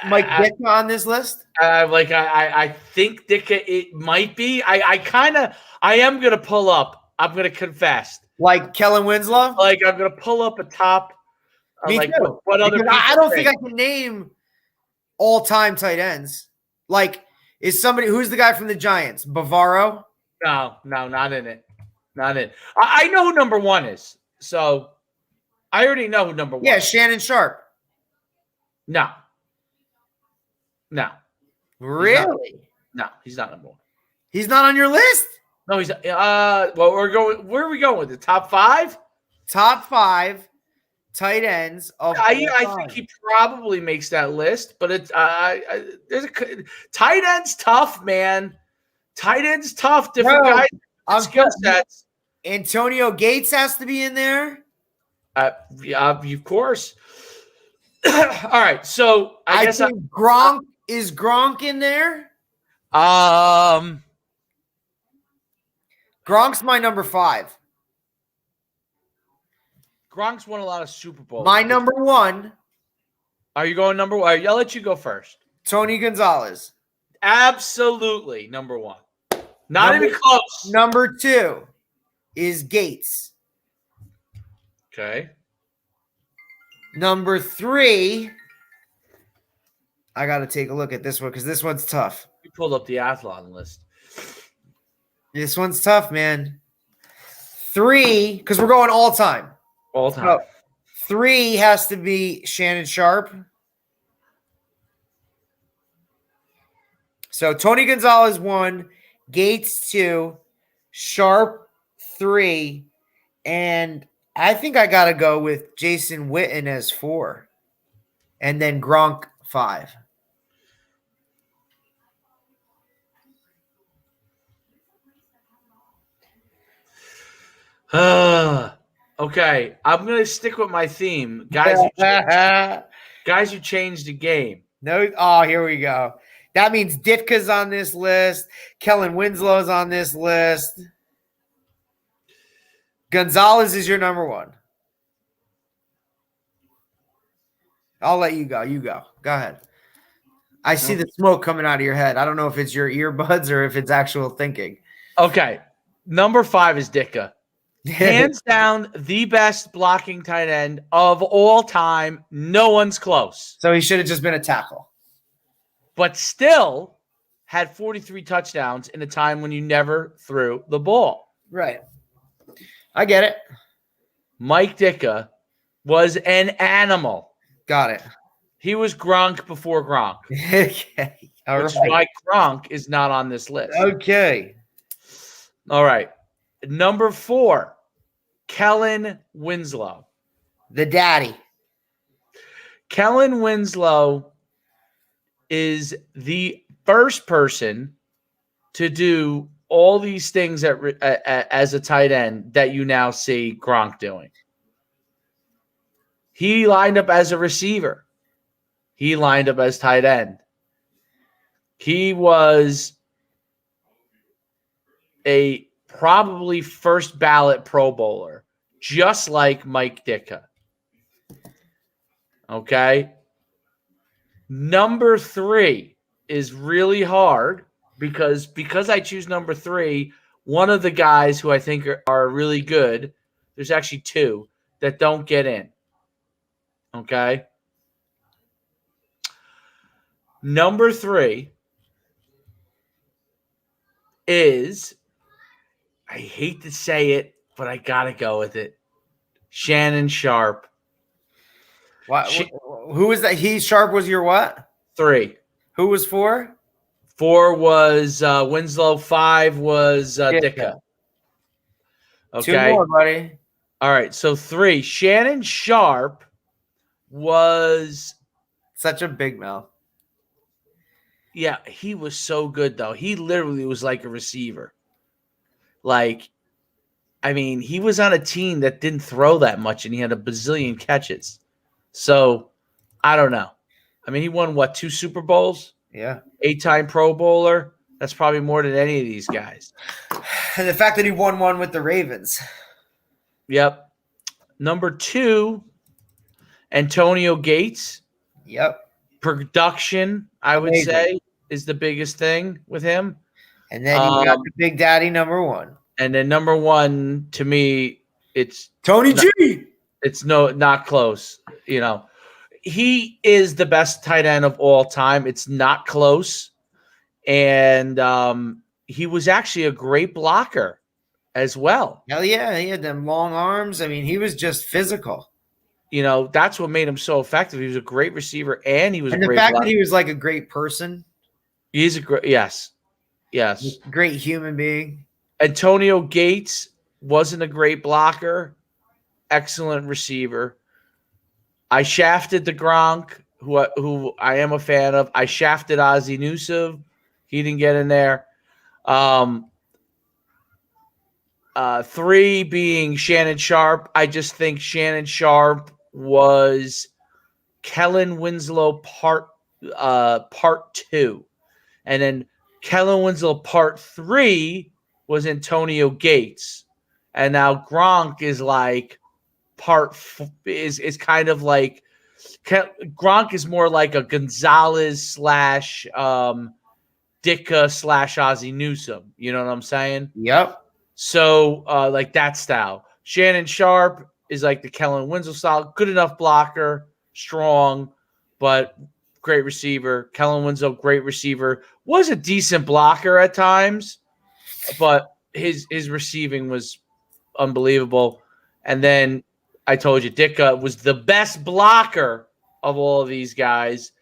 Mike Ditka on this list? I think Ditka, it might be. I am going to pull up. I'm going to confess. Like Kellen Winslow? Like, I'm going to pull up a top. Me too. What other I don't think I can name all-time tight ends. Like, who's the guy from the Giants? Bavaro? No, not in it. Not in it. I know who number 1 is. So I already know who number 1 is. Yeah, is. Shannon Sharpe. No. Really? No, he's not number 1. He's not on your list? No, he's well, where are we going with the top 5? Top 5 tight ends of I think he probably makes that list, but it's there's tight ends tough, man. Tight ends tough, different guys, skill sets. Antonio Gates has to be in there. Yeah, of course. All right, so I guess think Gronk is Gronk in there. Gronk's my number 5. Gronk's won a lot of Super Bowls. My number 1. Are you going number 1? I'll let you go first. Tony Gonzalez. Absolutely number 1. Not even close. Number 2 is Gates. Okay. Number 3, I got to take a look at this one because this one's tough. You pulled up the Athlon list. This one's tough, man. 3, because we're going all time. All time. 3 has to be Shannon Sharpe. So Tony Gonzalez 1, Gates 2, Sharpe 3, and I think I got to go with Jason Witten as 4, and then Gronk 5. Okay, I'm gonna stick with my theme, guys. Guys who changed the game. No, oh, here we go. That means Ditka's on this list. Kellen Winslow's on this list. Gonzalez is your number one. I'll let you go. You go. Go ahead. I see the smoke coming out of your head. I don't know if it's your earbuds or if it's actual thinking. Okay. Number 5 is Ditka. Hands down, the best blocking tight end of all time. No one's close. So he should have just been a tackle. But still had 43 touchdowns in a time when you never threw the ball. Right. I get it. Mike Ditka was an animal. Got it. He was Gronk before Gronk. Okay. All which right. is why Gronk is not on this list. Okay. All right. Number 4, Kellen Winslow. The daddy. Kellen Winslow is the first person to do all these things as a tight end that you now see Gronk doing. He lined up as a receiver. He lined up as tight end. He was a probably first ballot Pro Bowler, just like Mike Ditka. Okay. Number 3 is really hard because I choose number 3. One of the guys who I think are really good, there's actually 2 that don't get in. Okay. Number 3 is, I hate to say it, but I got to go with it, Shannon Sharpe. Who was that? Sharp was your what? 3. Who was 4? 4 was Winslow. 5 was Ditka. Okay. 2 more, buddy. All right. So 3. Shannon Sharpe was such a big mouth. Yeah, he was so good, though. He literally was like a receiver. Like, I mean, he was on a team that didn't throw that much, and he had a bazillion catches. So, I don't know. I mean, he won, 2 Super Bowls? Yeah. 8-time Pro Bowler? That's probably more than any of these guys. And the fact that he won one with the Ravens. Yep. Number 2, Antonio Gates. Yep. Production, I would say, is the biggest thing with him. And then you got the big daddy number 1. And then number 1, to me, it's Tony G. It's not close. You know, he is the best tight end of all time. It's not close. And he was actually a great blocker as well. Hell yeah. He had them long arms. I mean, he was just physical. You know, that's what made him so effective. He was a great receiver, and he was a great fact blocker. that he was like a great person. He's a great, yes. Great human being. Antonio Gates wasn't a great blocker. Excellent receiver. I shafted the Gronk, who I am a fan of. I shafted Ozzie Newsome. He didn't get in there. 3 being Shannon Sharpe. I just think Shannon Sharpe was Kellen Winslow part 2. And then Kellen Winslow part 3 was Antonio Gates. And now Gronk is like is kind of like Gronk is more like a Gonzalez / Ditka / Ozzie Newsome. You know what I'm saying? Yep. So like that style. Shannon Sharpe is like the Kellen Winslow style. Good enough blocker, strong, but great receiver. Kellen Winslow, great receiver. Was a decent blocker at times, but his receiving was unbelievable. And then I told you, Ditka was the best blocker of all of these guys,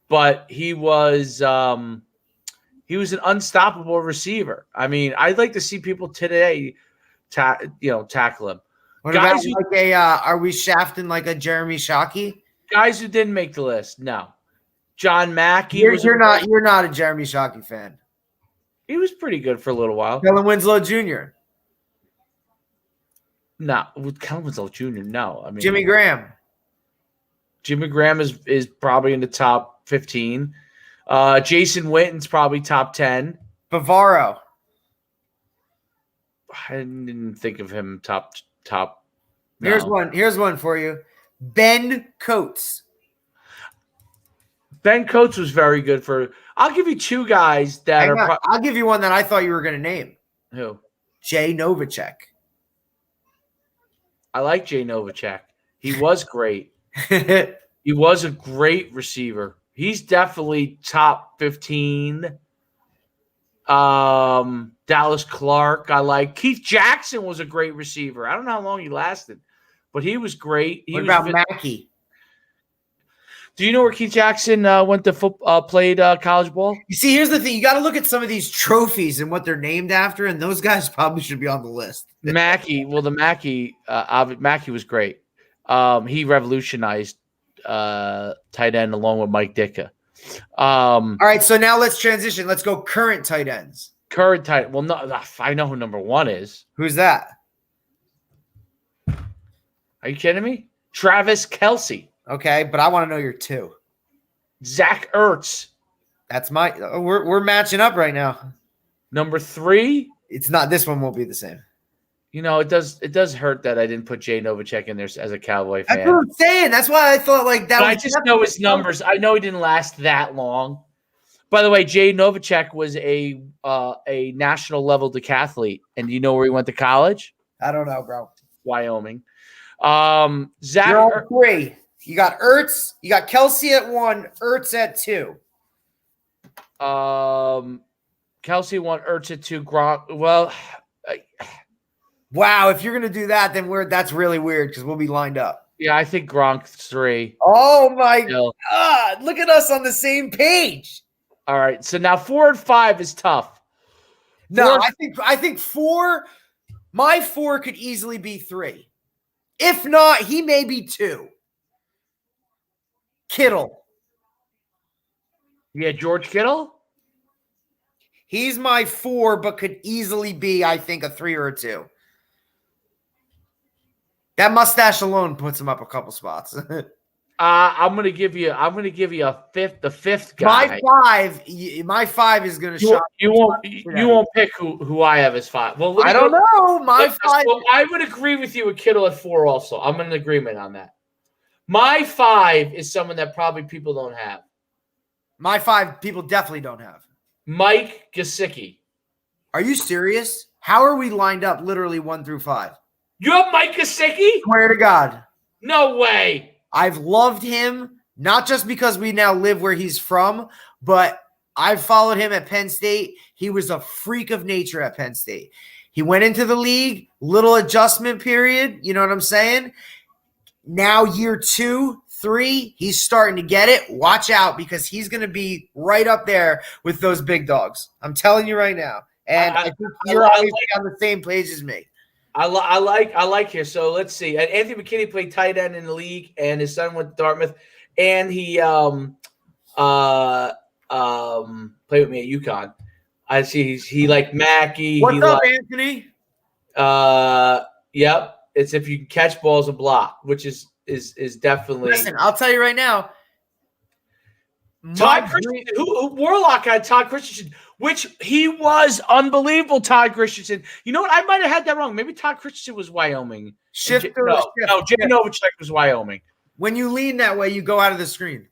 but he was an unstoppable receiver. I mean, I'd like to see people today, tackle him. What guys about like are we shafting like a Jeremy Shockey? Guys who didn't make the list, no. John Mackey. You're not a Jeremy Shockey fan. He was pretty good for a little while. Kellen Winslow Jr. No, with Kellen Winslow Jr. No, I mean Jimmy Graham. Jimmy Graham is probably in the top 15. Jason Witten's probably top 10. Bavaro. I didn't think of him top. Here's no. one. Here's one for you. Ben Coates. Ben Coates was very good for. I'll give you two guys that are. I'll give you one that I thought you were going to name. Who? Jay Novacek. I like Jay Novacek. He was great. He was a great receiver. He's definitely top 15. Dallas Clark, I like. Keith Jackson was a great receiver. I don't know how long he lasted, but he was great. What about Mackey? Do you know where Keith Jackson went to played college ball? You see, here's the thing. You got to look at some of these trophies and what they're named after, and those guys probably should be on the list. Mackey was great. He revolutionized tight end along with Mike Ditka. All right, so now let's transition. Let's go current tight ends. Current tight. Well, no, I know who number one is. Who's that? Are you kidding me? Travis Kelce. Okay, but I want to know your two. Zach Ertz. That's we're matching up right now. Number 3. It's not. This one won't be the same. You know, it does hurt that I didn't put Jay Novacek in there as a Cowboy fan. That's what I'm saying. That's why I thought like that. But I just know his numbers. I know he didn't last that long. By the way, Jay Novacek was a national level decathlete. And do you know where he went to college? I don't know, bro. Wyoming. Zach. You're on 3. You got Ertz. You got Kelce at 1. Ertz at 2. Kelce 1. Ertz at 2. Gronk. Well. Wow, if you're gonna do that, then that's really weird because we'll be lined up. Yeah, I think Gronk 3. Oh my God! Look at us on the same page. All right, so now 4 and 5 is tough. No, I think 4. My 4 could easily be 3. If not, he may be 2. Kittle. Yeah, George Kittle. He's my 4, but could easily be, I think, a 3 or a 2. That mustache alone puts him up a couple spots. I'm gonna give you a fifth. The fifth guy. My 5 is gonna shock. You won't pick who I have as 5. Well, I don't know. My 5. Well, I would agree with you with Kittle at 4. Also, I'm in agreement on that. My 5 is someone that probably people don't have. My 5 people definitely don't have. Mike Gesicki. Are you serious? How are we lined up? Literally 1 through 5. You have Mike Gesicki? Swear to God. No way. I've loved him, not just because we now live where he's from, but I've followed him at Penn State. He was a freak of nature at Penn State. He went into the league, little adjustment period. You know what I'm saying? Now year 2, 3, he's starting to get it. Watch out because he's going to be right up there with those big dogs. I'm telling you right now. And I think you're always on the same page as me. I like here. So let's see. Anthony McKinney played tight end in the league, and his son went to Dartmouth, and he played with me at UConn. I see he liked Mackey. What's up, Anthony? Yep. It's if you can catch balls and block, which is definitely. Listen, I'll tell you right now. Todd Christensen, who Warlock had Todd Christensen, which he was unbelievable. Todd Christensen. You know what? I might have had that wrong. Maybe Todd Christensen was Wyoming. Jay Novacek was Wyoming. When you lean that way, you go out of the screen.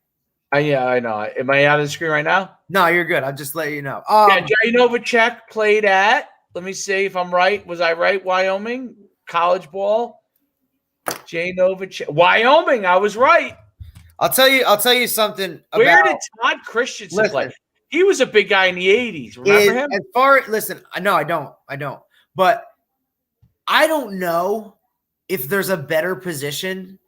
Yeah, I know. Am I out of the screen right now? No, you're good. I'll just let you know. Jay Novacek played at. Let me see if I'm right. Was I right? Wyoming college ball. Jay Novacek, Wyoming. I was right. I'll tell you something. Where did Todd Christensen play? He was a big guy in the 80s. Remember him? No, I don't. But I don't know if there's a better position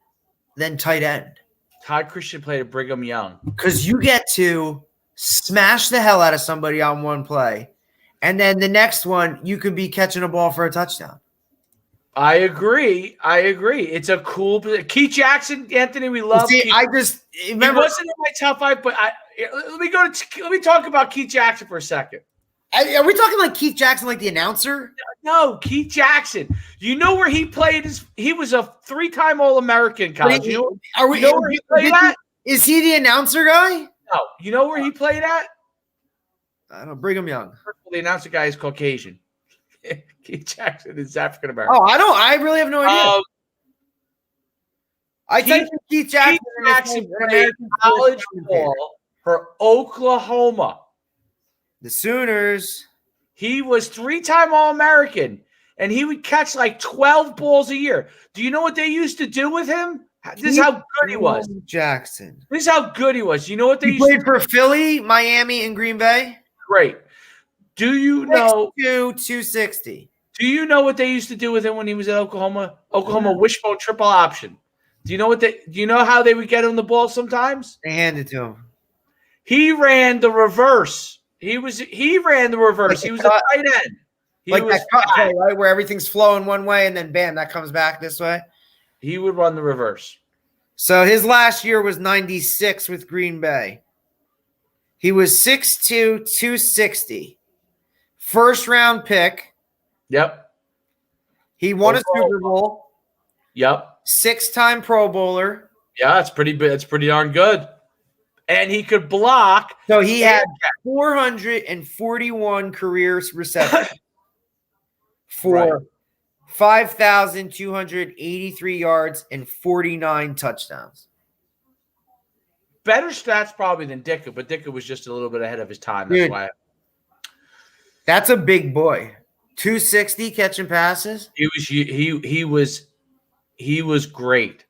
than tight end. Todd Christensen played at Brigham Young. Because you get to smash the hell out of somebody on one play, and then the next one, you could be catching a ball for a touchdown. I agree. It's a cool position. Keith Jackson, Anthony, we love. See, Keith. remember. He wasn't in my top 5, but let me talk about Keith Jackson for a second. Are we talking like Keith Jackson, like the announcer? No, Keith Jackson. You know where he played? He was a 3-time All-American college. Is he the announcer guy? No. You know where he played at? I don't know. Brigham Young. They announced the guy is Caucasian. Keith Jackson is African American. Oh, I really have no idea. I typed in Keith Jackson. Keith Jackson played college ball for Oklahoma. The Sooners. He was 3-time All-American, and he would catch like 12 balls a year. Do you know what they used to do with him? This is how good he was. Jackson. This is how good he was. You know what they used played for Philly, Miami, and Green Bay? Great. Do you know 260? Do you know what they used to do with him when he was at Oklahoma? Oklahoma wishbone triple option. Do you know how they would get him the ball sometimes? They handed it to him. He ran the reverse. He ran the reverse. He was a tight end. Like that cut play, right? Where everything's flowing one way and then bam, that comes back this way. He would run the reverse. So his last year was 96 with Green Bay. He was 6'2", 260. First round pick. Yep. He won a Super Bowl. Yep. 6-time Pro Bowler. Yeah, that's pretty big. That's pretty darn good. And he could block. So he had 441 career receptions for 5,283 yards and 49 touchdowns. Better stats probably than Ditka, but Ditka was just a little bit ahead of his time. That's why. That's a big boy. 260 catching passes. He was great.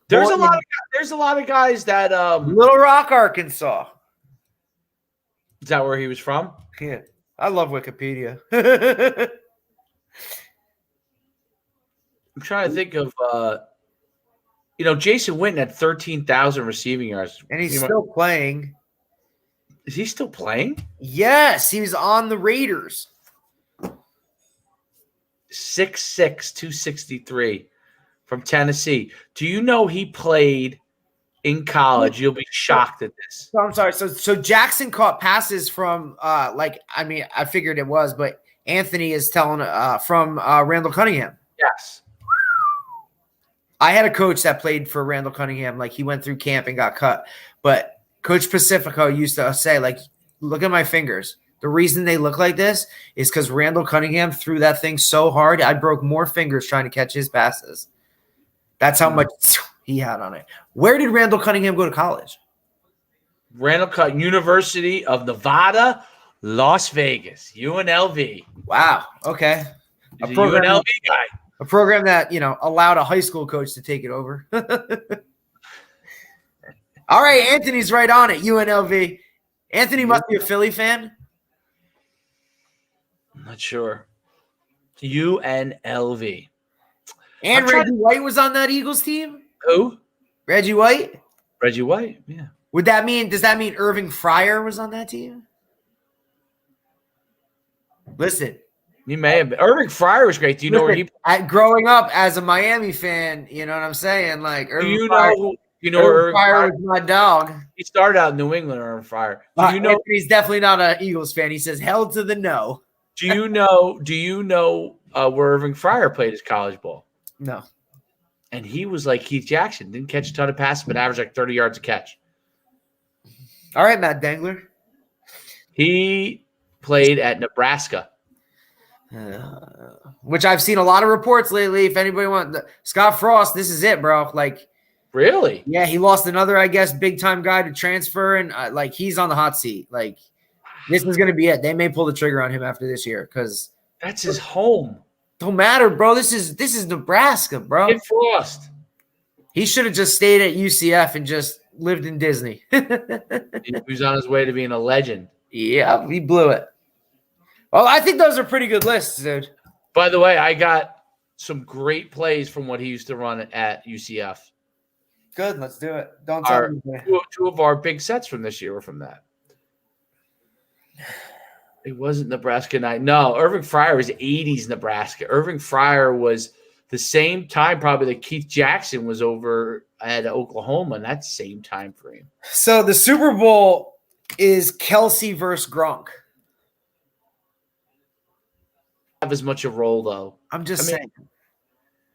There's a lot of guys that Little Rock, Arkansas. Is that where he was from? Yeah. I love Wikipedia. I'm trying to think of Jason Witten had 13,000 receiving yards. And he's still playing. Is he still playing? Yes, he was on the Raiders. 6'6", 263 from Tennessee. Do you know he played in college? You'll be shocked at this. So I'm sorry. So Jackson caught passes from I figured it was, but Anthony is telling from Randall Cunningham. Yes. I had a coach that played for Randall Cunningham. Like, he went through camp and got cut. But Coach Pacifico used to say, like, look at my fingers. The reason they look like this is because Randall Cunningham threw that thing so hard, I broke more fingers trying to catch his passes. That's how much he had on it. Where did Randall Cunningham go to college? University of Nevada, Las Vegas, UNLV. Wow. Okay. He's a UNLV guy. A program that, allowed a high school coach to take it over. All right, Anthony's right on it, UNLV. Anthony must be a Philly fan. I'm not sure. UNLV. And Reggie White was on that Eagles team? Who? Reggie White? Reggie White, yeah. Does that mean Irving Fryer was on that team? Listen. He may have been. Irving Fryer was great. Do you know where he growing up as a Miami fan, you know what I'm saying? Like, Irving Fryer, Irving Fryer was my dog. He started out in New England, Irving Fryer. He's definitely not an Eagles fan. He says hell to the no. Do you know where Irving Fryer played his college ball? No. And he was like Keith Jackson. Didn't catch a ton of passes, but averaged like 30 yards a catch. All right, Matt Dangler. He played at Nebraska. Which I've seen a lot of reports lately. If anybody wants Scott Frost, this is it, bro. Like, really? Yeah, he lost another, I guess, big time guy to transfer, and he's on the hot seat. Like, this is gonna be it. They may pull the trigger on him after this year because that's his home. Don't matter, bro. This is Nebraska, bro. Get Frost. He should have just stayed at UCF and just lived in Disney. He was on his way to being a legend. Yeah, he blew it. Well, I think those are pretty good lists, dude. By the way, I got some great plays from what he used to run at UCF. Good, let's do it. Don't tell me. Two of our big sets from this year were from that. It wasn't Nebraska night. No, Irving Fryer was 80s Nebraska. Irving Fryer was the same time probably that Keith Jackson was over at Oklahoma in that same time frame. So the Super Bowl is Kelsey versus Gronk. Have as much a role though. I'm just saying.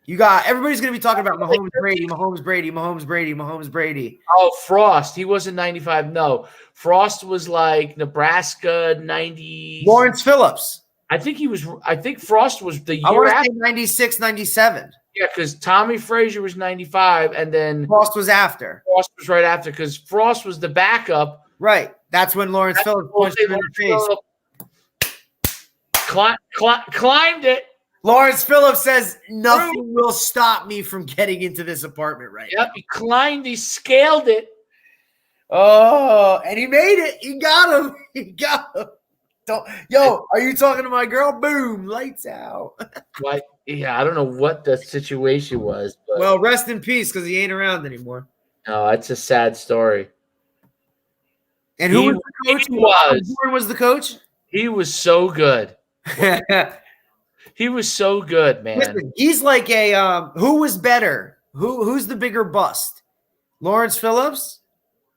You got everybody's going to be talking about Mahomes Brady, Mahomes Brady, Mahomes Brady, Mahomes Brady. Oh, Frost. He wasn't 95. No, Frost was like Nebraska 90. Lawrence Phillips. I think Frost was the I year want to after. say 96, 97. Yeah, because Tommy Frazier was 95, and then Frost was after. Frost was right after because Frost was the backup. Right. That's when Lawrence Phillips punched him in the face. Climbed it. Lawrence Phillips says, nothing will stop me from getting into this apartment right now. Yep, he climbed, he scaled it. Oh, and he made it. He got him. He got him. Are you talking to my girl? Boom, lights out. Like, yeah, I don't know what the situation was. But Well, rest in peace because he ain't around anymore. no, it's a sad story. And who was the coach? Warren was the coach? He was so good. He was so good, man. Listen, he's like a who was better? Who's the bigger bust? Lawrence Phillips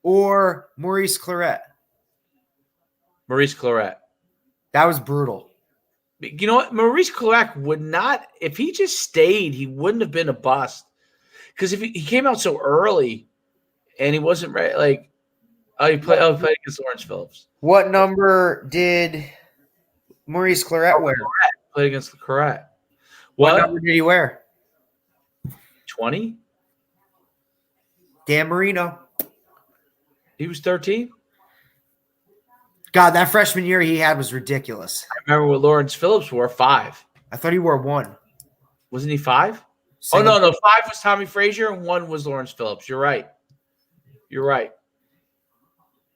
or Maurice Claret? Maurice Claret. That was brutal. You know what? Maurice Claret would not, if he just stayed, he wouldn't have been a bust. Because if he came out so early and he wasn't ready, like, he played against Lawrence Phillips. What number did Maurice Claret wear? Played against the Claret. What number did he wear? 20? Dan Marino. He was 13? God, that freshman year he had was ridiculous. I remember what Lawrence Phillips wore, 5. I thought he wore 1. Wasn't he 5? Single. Oh, no. 5 was Tommy Frazier and 1 was Lawrence Phillips. You're right.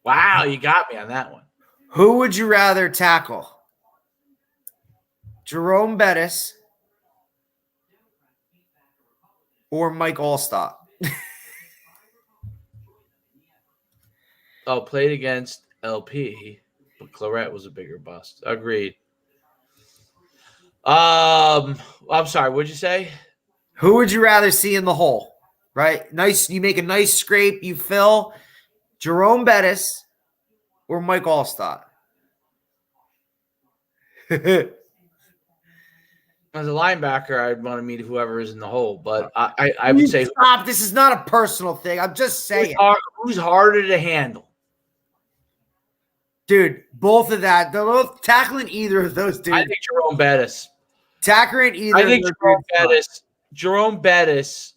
Wow, you got me on that one. Who would you rather tackle? Jerome Bettis or Mike Allstott? Played against LP, but Claret was a bigger bust. Agreed. I'm sorry, what'd you say? Who would you rather see in the hole? Right? Nice. You make a nice scrape, you fill. Jerome Bettis or Mike Allstott? As a linebacker, I'd want to meet whoever is in the hole, but I would say stop. This is not a personal thing. I'm just saying. Who's harder to handle? Dude, both of that. They're both tackling either of those dudes. I think Jerome Bettis. Tackling either I think of those Jerome dudes. Bettis. Jerome Bettis.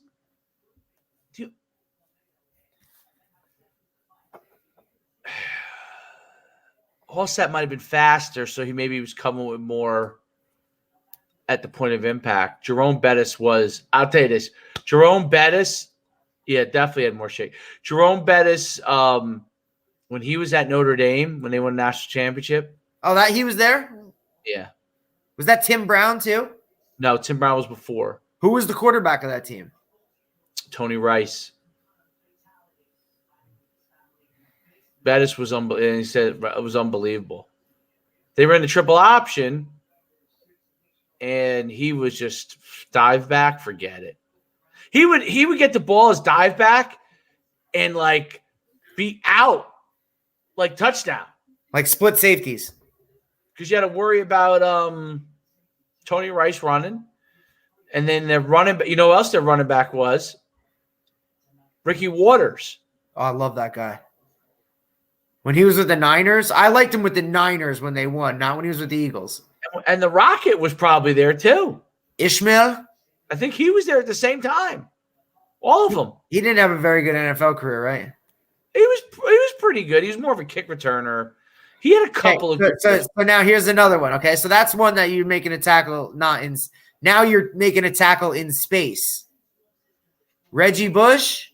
Allstott might have been faster, so he was coming with more at the point of impact. Jerome Bettis was, I'll tell you this, Jerome Bettis, yeah, definitely had more shake. Jerome Bettis, when he was at Notre Dame, when they won the national championship. Oh, that he was there? Yeah. Was that Tim Brown too? No, Tim Brown was before. Who was the quarterback of that team? Tony Rice. Bettis was and he said it was unbelievable. They ran the triple option, and he was just dive back, forget it. He would get the ball as dive back and like be out like touchdown. Like split safeties. Because you had to worry about Tony Rice running. And then they're running, you know who else their running back was? Ricky Waters. Oh, I love that guy. When he was with the Niners, I liked him with the Niners when they won, not when he was with the Eagles. And the Rocket was probably there too. Ishmael? I think he was there at the same time. All of them. He didn't have a very good NFL career, right? He was pretty good. He was more of a kick returner. He had a couple of good. So now here's another one. Okay, so that's one that you're making a tackle not in. Now you're making a tackle in space. Reggie Bush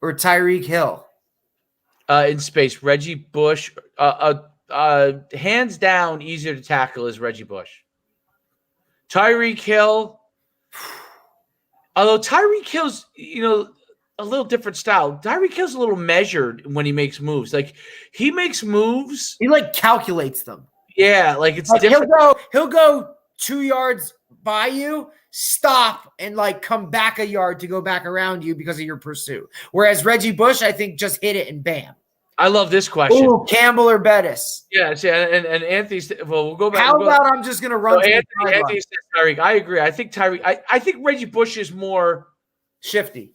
or Tyreek Hill? In space, Reggie Bush. Hands down, easier to tackle is Reggie Bush. Tyreek Hill. Although Tyreek Hill's, a little different style. Tyreek Hill's a little measured when he makes moves. Like he makes moves. He like calculates them. Yeah, like it's like different. He'll go 2 yards by you, stop, and like come back a yard to go back around you because of your pursuit. Whereas Reggie Bush, I think, just hit it and bam. I love this question. Ooh, Campbell or Bettis? Yes, yeah, and Anthony. Well, we'll go back. How about I'm just gonna run? So Anthony says Tyreek. I agree. I think Tyreek. I think Reggie Bush is more shifty,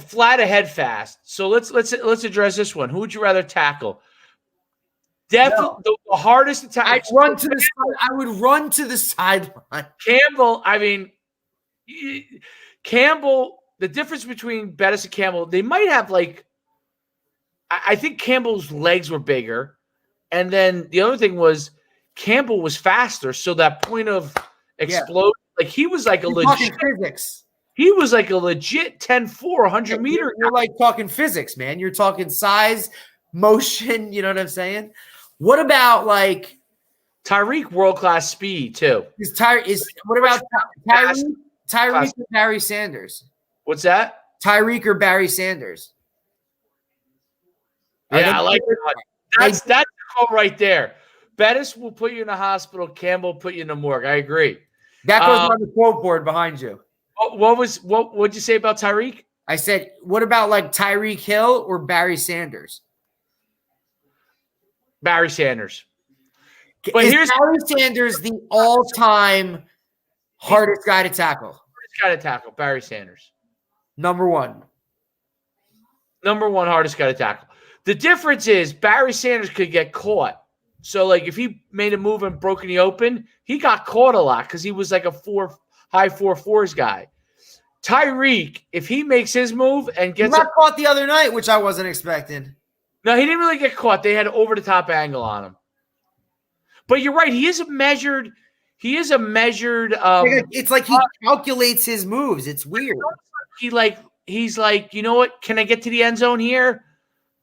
flat ahead, fast. So let's address this one. Who would you rather tackle? Definitely the hardest attack. I would run to the sideline. Campbell. I mean, Campbell. The difference between Bettis and Campbell, they might have like. I think Campbell's legs were bigger. And then the other thing was Campbell was faster. So that point of explode, like he was like physics. He was like a legit 10-4, 100 meter. You're like talking physics, man. You're talking size, motion. You know what I'm saying? What about like Tyreek world-class speed too? What about Tyreek or Barry Sanders? What's that? Tyreek or Barry Sanders? Yeah, I like that. That's all right there. Bettis will put you in the hospital. Campbell will put you in the morgue. I agree. That goes on the quote board behind you. What'd you say about Tyreek? I said, what about like Tyreek Hill or Barry Sanders? Barry Sanders. But here's Barry Sanders, the all-time hardest guy to tackle. Hardest guy to tackle, Barry Sanders. Number one hardest guy to tackle. The difference is Barry Sanders could get caught. So, like, if he made a move and broke in the open, he got caught a lot because he was like a high 4.4s guy. Tyreek, if he makes his move and gets caught the other night, which I wasn't expecting. No, he didn't really get caught. They had an over-the-top angle on him. But you're right. He is a measured. It's like he calculates his moves. It's weird. He's like, you know what? Can I get to the end zone here?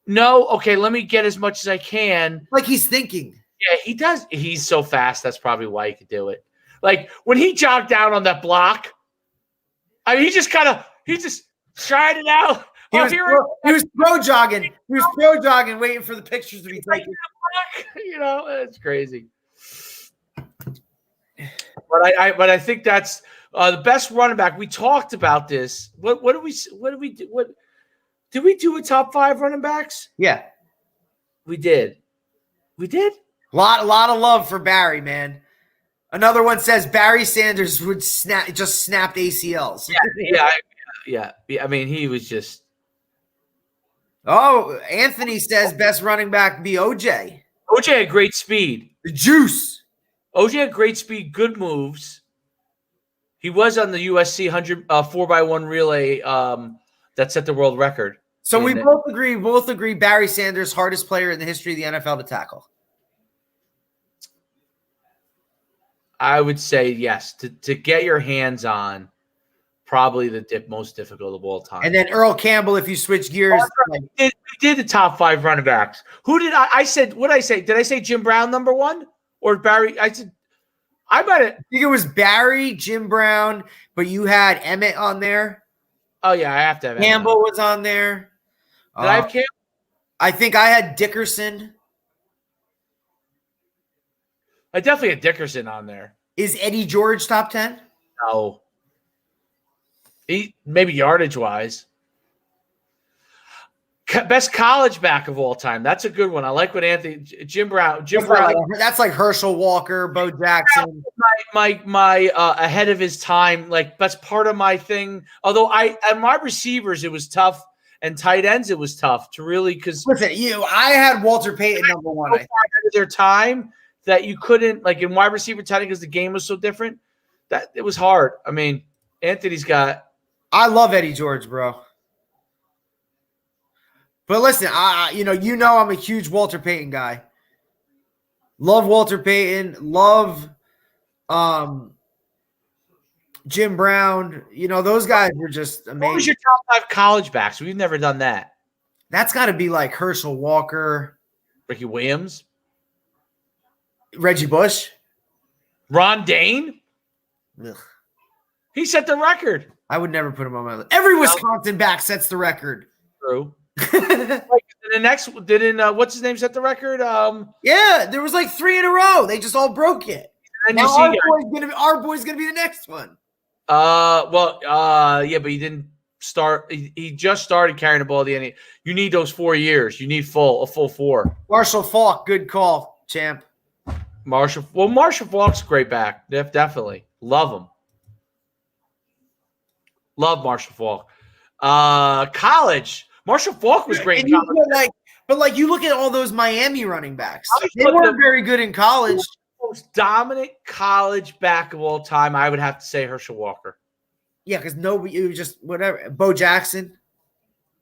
No. Okay, let me get as much as I can. Like he's thinking. Yeah, he does. He's so fast. That's probably why he could do it. Like when he jogged down on that block, I mean, he just tried it out. He was pro jogging. He was pro jogging, waiting for the pictures to be taken. You know, it's crazy. But I think that's the best running back. We talked about this. What did we do? Did we do a top 5 running backs? Yeah, we did. We did. A lot of love for Barry, man. Another one says Barry Sanders would snapped ACLs. Yeah. I mean, he was just. Oh, Anthony says best running back be OJ. OJ had great speed. The juice. OJ had great speed, good moves. He was on the USC 4x1 relay that set the world record. So we both agree Barry Sanders, hardest player in the history of the NFL to tackle. I would say yes. To get your hands on, probably the most difficult of all time. And then Earl Campbell, if you switch gears. We did the top 5 running backs. Who did I said, what did I say? Did I say Jim Brown number 1? Or Barry? I said, I think it was Barry, Jim Brown, but you had Emmett on there. Oh, yeah, I have to have Campbell was on there. Did I have Campbell? I think I had Dickerson. I definitely had Dickerson on there. Is Eddie George top 10? No. Maybe yardage-wise. Best college back of all time. That's a good one. I like what Jim Brown. That's like Herschel Walker, Bo Jackson. My ahead of his time. Like that's part of my thing. Although at my receivers it was tough, and tight ends it was tough to really because. Listen, I had Walter Payton number 1. Ahead of their time that you couldn't like in wide receiver tight end because the game was so different that it was hard. I mean, Anthony's got. I love Eddie George, bro. But listen, I'm a huge Walter Payton guy. Love Walter Payton. Love Jim Brown. Those guys were just amazing. What was your top 5 college backs? We've never done that. That's got to be like Herschel Walker. Ricky Williams. Reggie Bush. Ron Dane. Ugh. He set the record. I would never put him on my list. Every Wisconsin back sets the record. True. The next didn't what's his name set the record? Yeah, there was like 3 in a row. They just all broke it. Now our boy's gonna be the next one. Yeah, but he didn't He just started carrying the ball at the end. You need those 4 years. You need a full 4. Marshall Faulk, good call, champ. Marshall Faulk's a great back. Definitely. Love him. Love Marshall Faulk. College. Marshall Faulk was great in college. But you look at all those Miami running backs. They weren't very good in college. The most dominant college back of all time, I would have to say Herschel Walker. Yeah, because nobody, it was just whatever. Bo Jackson.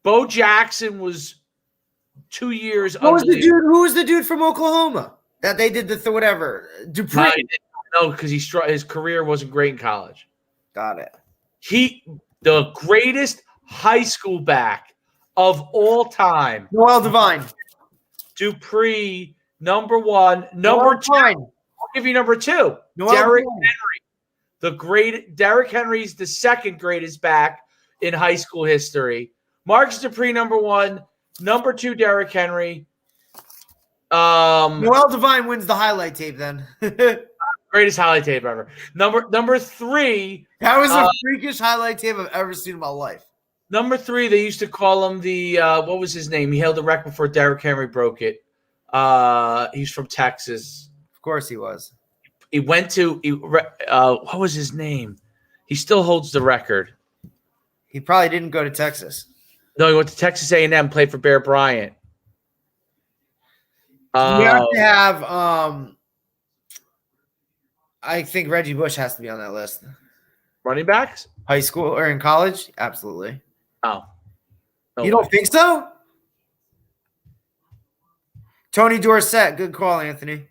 Bo Jackson was 2 years. Who was the dude from Oklahoma that they did the whatever? Dupree. No, because his career wasn't great in college. Got it. The greatest high school back of all time. Noel Devine. Dupree, number 1. Number 2. I'll give you number 2. Derrick Henry. Derrick Henry's the second greatest back in high school history. Marcus Dupree, number 1. Number 2, Derrick Henry. Noel Devine wins the highlight tape then. Greatest highlight tape ever. Number 3. That was the freakish highlight tape I've ever seen in my life. Number 3, they used to call him the what was his name? He held the record before Derrick Henry broke it. He's from Texas. Of course he was. He went to what was his name? He still holds the record. He probably didn't go to Texas. No, he went to Texas A&M, played for Bear Bryant. You have to have I think Reggie Bush has to be on that list. Running backs? High school or in college? Absolutely. Oh. No you don't think so? Tony Dorsett, good call, Anthony.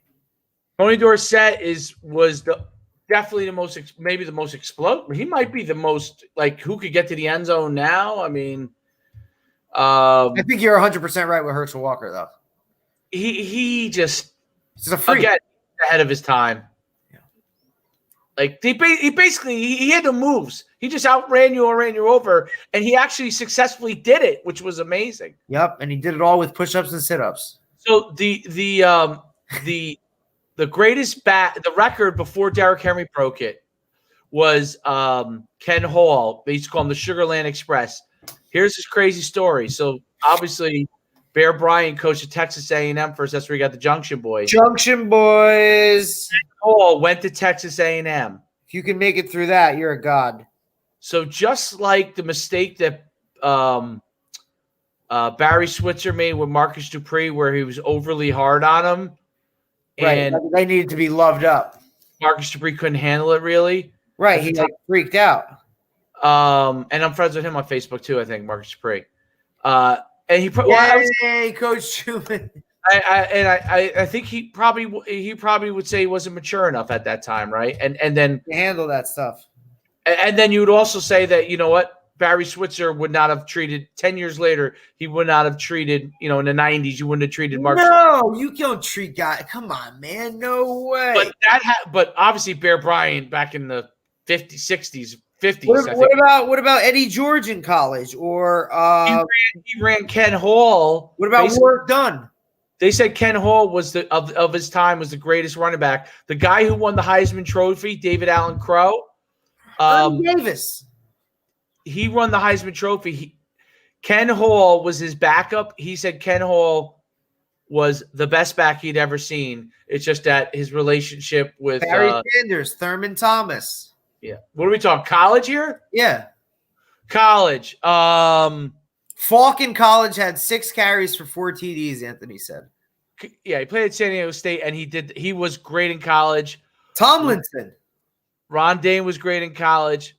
Tony Dorsett was definitely the most, maybe the most explosive. He might be the most, who could get to the end zone now? I mean, I think you're 100% right with Herschel Walker, though. He's a freak. Again, ahead of his time. He basically had the moves. He just outran you or ran you over, and he actually successfully did it, which was amazing. Yep, and he did it all with push-ups and sit-ups. So the greatest the record before Derrick Henry broke it was Ken Hall. They used to call him the Sugarland Express. Here's his crazy story. So obviously, Bear Bryant coached at Texas A&M first. That's where he got the Junction Boys. Junction Boys. Hall went to Texas A&M. If you can make it through that, you're a god. So just like the mistake that Barry Switzer made with Marcus Dupree, where he was overly hard on him, and they needed to be loved up. Marcus Dupree couldn't handle it really. Right, he freaked out. And I'm friends with him on Facebook too. I think Marcus Dupree. And he Coach Schuman. I think he probably would say he wasn't mature enough at that time, right? And then to handle that stuff. And then you would also say that, you know what, Barry Switzer would not have treated 10 years later. He would not have treated, in the 90s. You wouldn't have treated Mark. No, you don't treat guys. Come on, man, no way. But obviously Bear Bryant back in the 50s, 60s, 50s. What about Eddie George in college or he ran Ken Hall? What about Warwick Dunn? They said Ken Hall was of his time was the greatest running back. The guy who won the Heisman Trophy, David Allen Crow. Davis. He won the Heisman Trophy. Ken Hall was his backup. He said Ken Hall was the best back he'd ever seen. It's just that his relationship with Barry Sanders, Thurman Thomas. Yeah. What are we talking? College here? Yeah. College. Falk in college had 6 carries for 4 TDs, Anthony said. Yeah, he played at San Diego State, and he was great in college. Tomlinson. Ron Dane was great in college.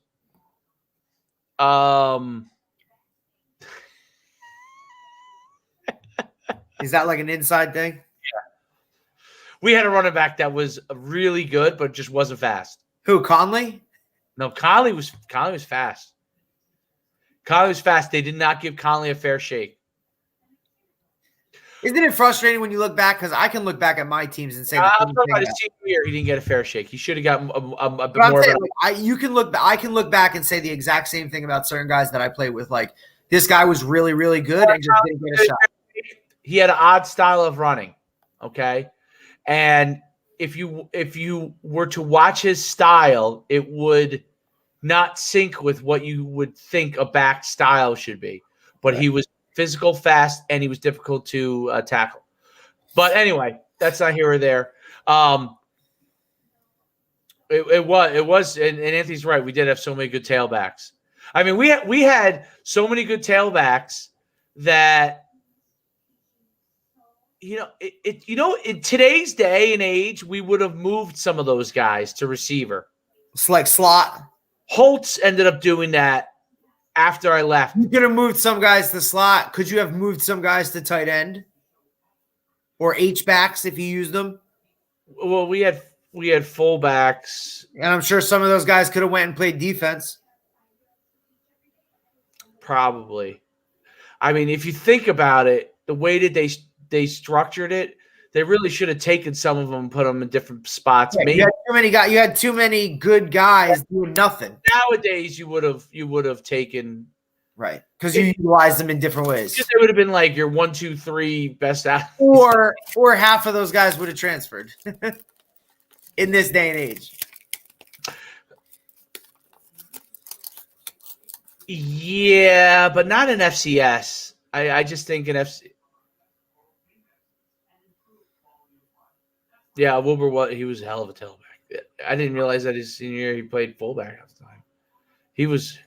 Is that like an inside thing? Yeah. We had a running back that was really good, but just wasn't fast. Who, Conley? No, Conley was fast. Conley was fast. They did not give Conley a fair shake. Isn't it frustrating when you look back? Because I can look back at my teams and say, I'm talking about his senior year. He didn't get a fair shake. He should have gotten a bit more. I can look back and say the exact same thing about certain guys that I played with. Like, this guy was really, really good and just didn't get a shot. He had an odd style of running. Okay, and if you were to watch his style, it would not sync with what you would think a back style should be. But he was physical, fast, and he was difficult to tackle. But anyway, that's not here or there. It was, and Anthony's right. We did have so many good tailbacks. I mean, we had so many good tailbacks that in today's day and age, we would have moved some of those guys to receiver. It's like slot. Holtz ended up doing that after I left. You could have moved some guys to slot. Could you have moved some guys to tight end or H-backs if you used them? Well, we had fullbacks, and I'm sure some of those guys could have went and played defense. Probably. I mean, if you think about it, the way that they structured it, they really should have taken some of them and put them in different spots. Yeah, you had too many guys. You had too many good guys doing nothing. Nowadays, you would have taken because you utilized them in different ways. Because they would have been like your 1, 2, 3 best athletes, or half of those guys would have transferred in this day and age. Yeah, but not in FCS. I just think in FC. Yeah, Wilbur, he was a hell of a tailback. I didn't realize that his senior year he played fullback half the time. He was.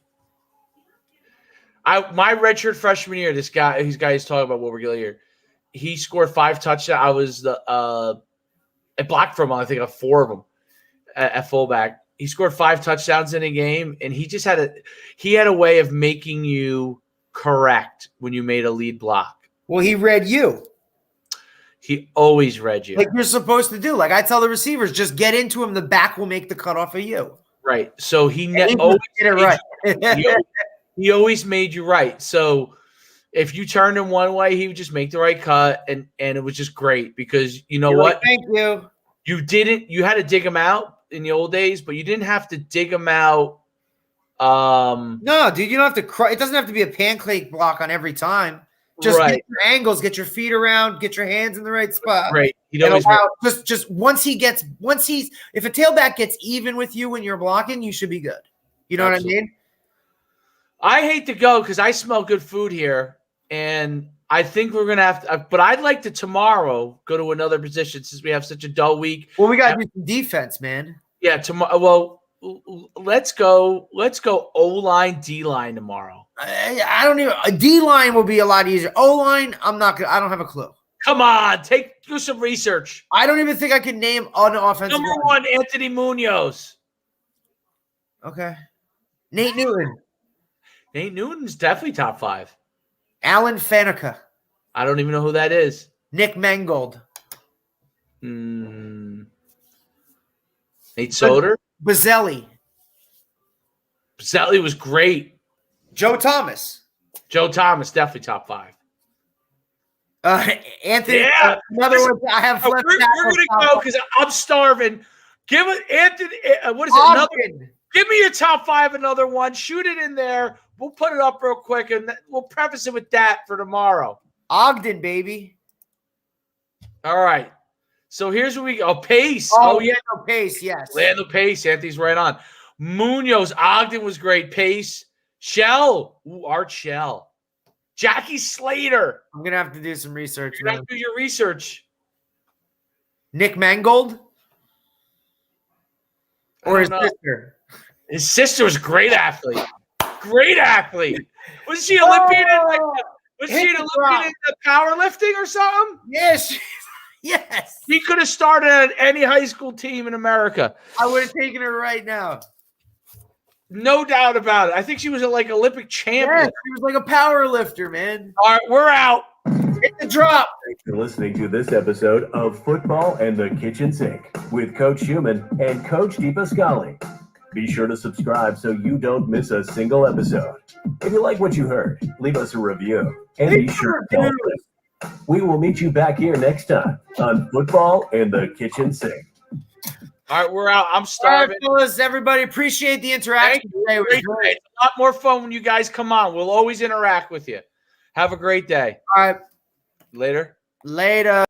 My redshirt freshman year, these guys talking about Wilbur Gilliard, he scored 5 touchdowns. I was I blocked for him. I think I 4 of them at fullback. He scored 5 touchdowns in a game, and he just had a way of making you correct when you made a lead block. Well, he read you. He always read you. Like you're supposed to do. Like I tell the receivers, just get into him. The back will make the cutoff of you. Right. So he always did it right. He always made you right. So if you turned him one way, he would just make the right cut, and it was just great because you know what? Thank you. You had to dig him out in the old days, but you didn't have to dig him out. No, dude, you don't have to. It doesn't have to be a pancake block on every time. Just get your angles, get your feet around, get your hands in the right spot. Right. Just once if a tailback gets even with you when you're blocking, you should be good. You know Absolutely. What I mean? I hate to go because I smell good food here, and I think we're gonna have to. But I'd like to tomorrow go to another position since we have such a dull week. Well, we got to do some defense, man. Yeah, tomorrow. Well, let's go O-line, D-line tomorrow. I don't even. A D-line will be a lot easier. O-line, I don't have a clue. Come on, do some research. I don't even think I can name an offensive. Number 1, Anthony Munoz. Okay. Nate Newton. Nate Newton's definitely top 5. Alan Faneca. I don't even know who that is. Nick Mangold. Nate Soder. Bazzelli. Bazzelli was great. Joe Thomas, definitely top 5. Anthony, yeah. Another one. I have. We're gonna go because I'm starving. Give it, Anthony. What is it? Another. Give me your top 5. Another one. Shoot it in there. We'll put it up real quick, and we'll preface it with that for tomorrow. Ogden, baby. All right. So here's where we go. Pace. Yeah, no, Pace. Yes. Lando Pace. Anthony's right on. Munoz. Ogden was great. Pace. Shell. Ooh, Art Shell. Jackie Slater. I'm going to have to do some research. You have to do your research. Nick Mangold? Or his sister? His sister was a great athlete. Great athlete. Was she Olympian in the powerlifting or something? Yes. Yes. He could have started at any high school team in America. I would have taken her right now. No doubt about it. I think she was like Olympic champion. Yeah, she was like a power lifter, man. All right, we're out. Hit the drop. Thanks for listening to this episode of Football and the Kitchen Sink with Coach Schuman and Coach DePascali. Be sure to subscribe so you don't miss a single episode. If you like what you heard, leave us a review. And be sure to tell us. We will meet you back here next time on Football and the Kitchen Sink. All right, we're out. I'm starving. All right, fellas, everybody, appreciate the interaction. Today. It was great. It's a lot more fun when you guys come on. We'll always interact with you. Have a great day. All right. Later. Later.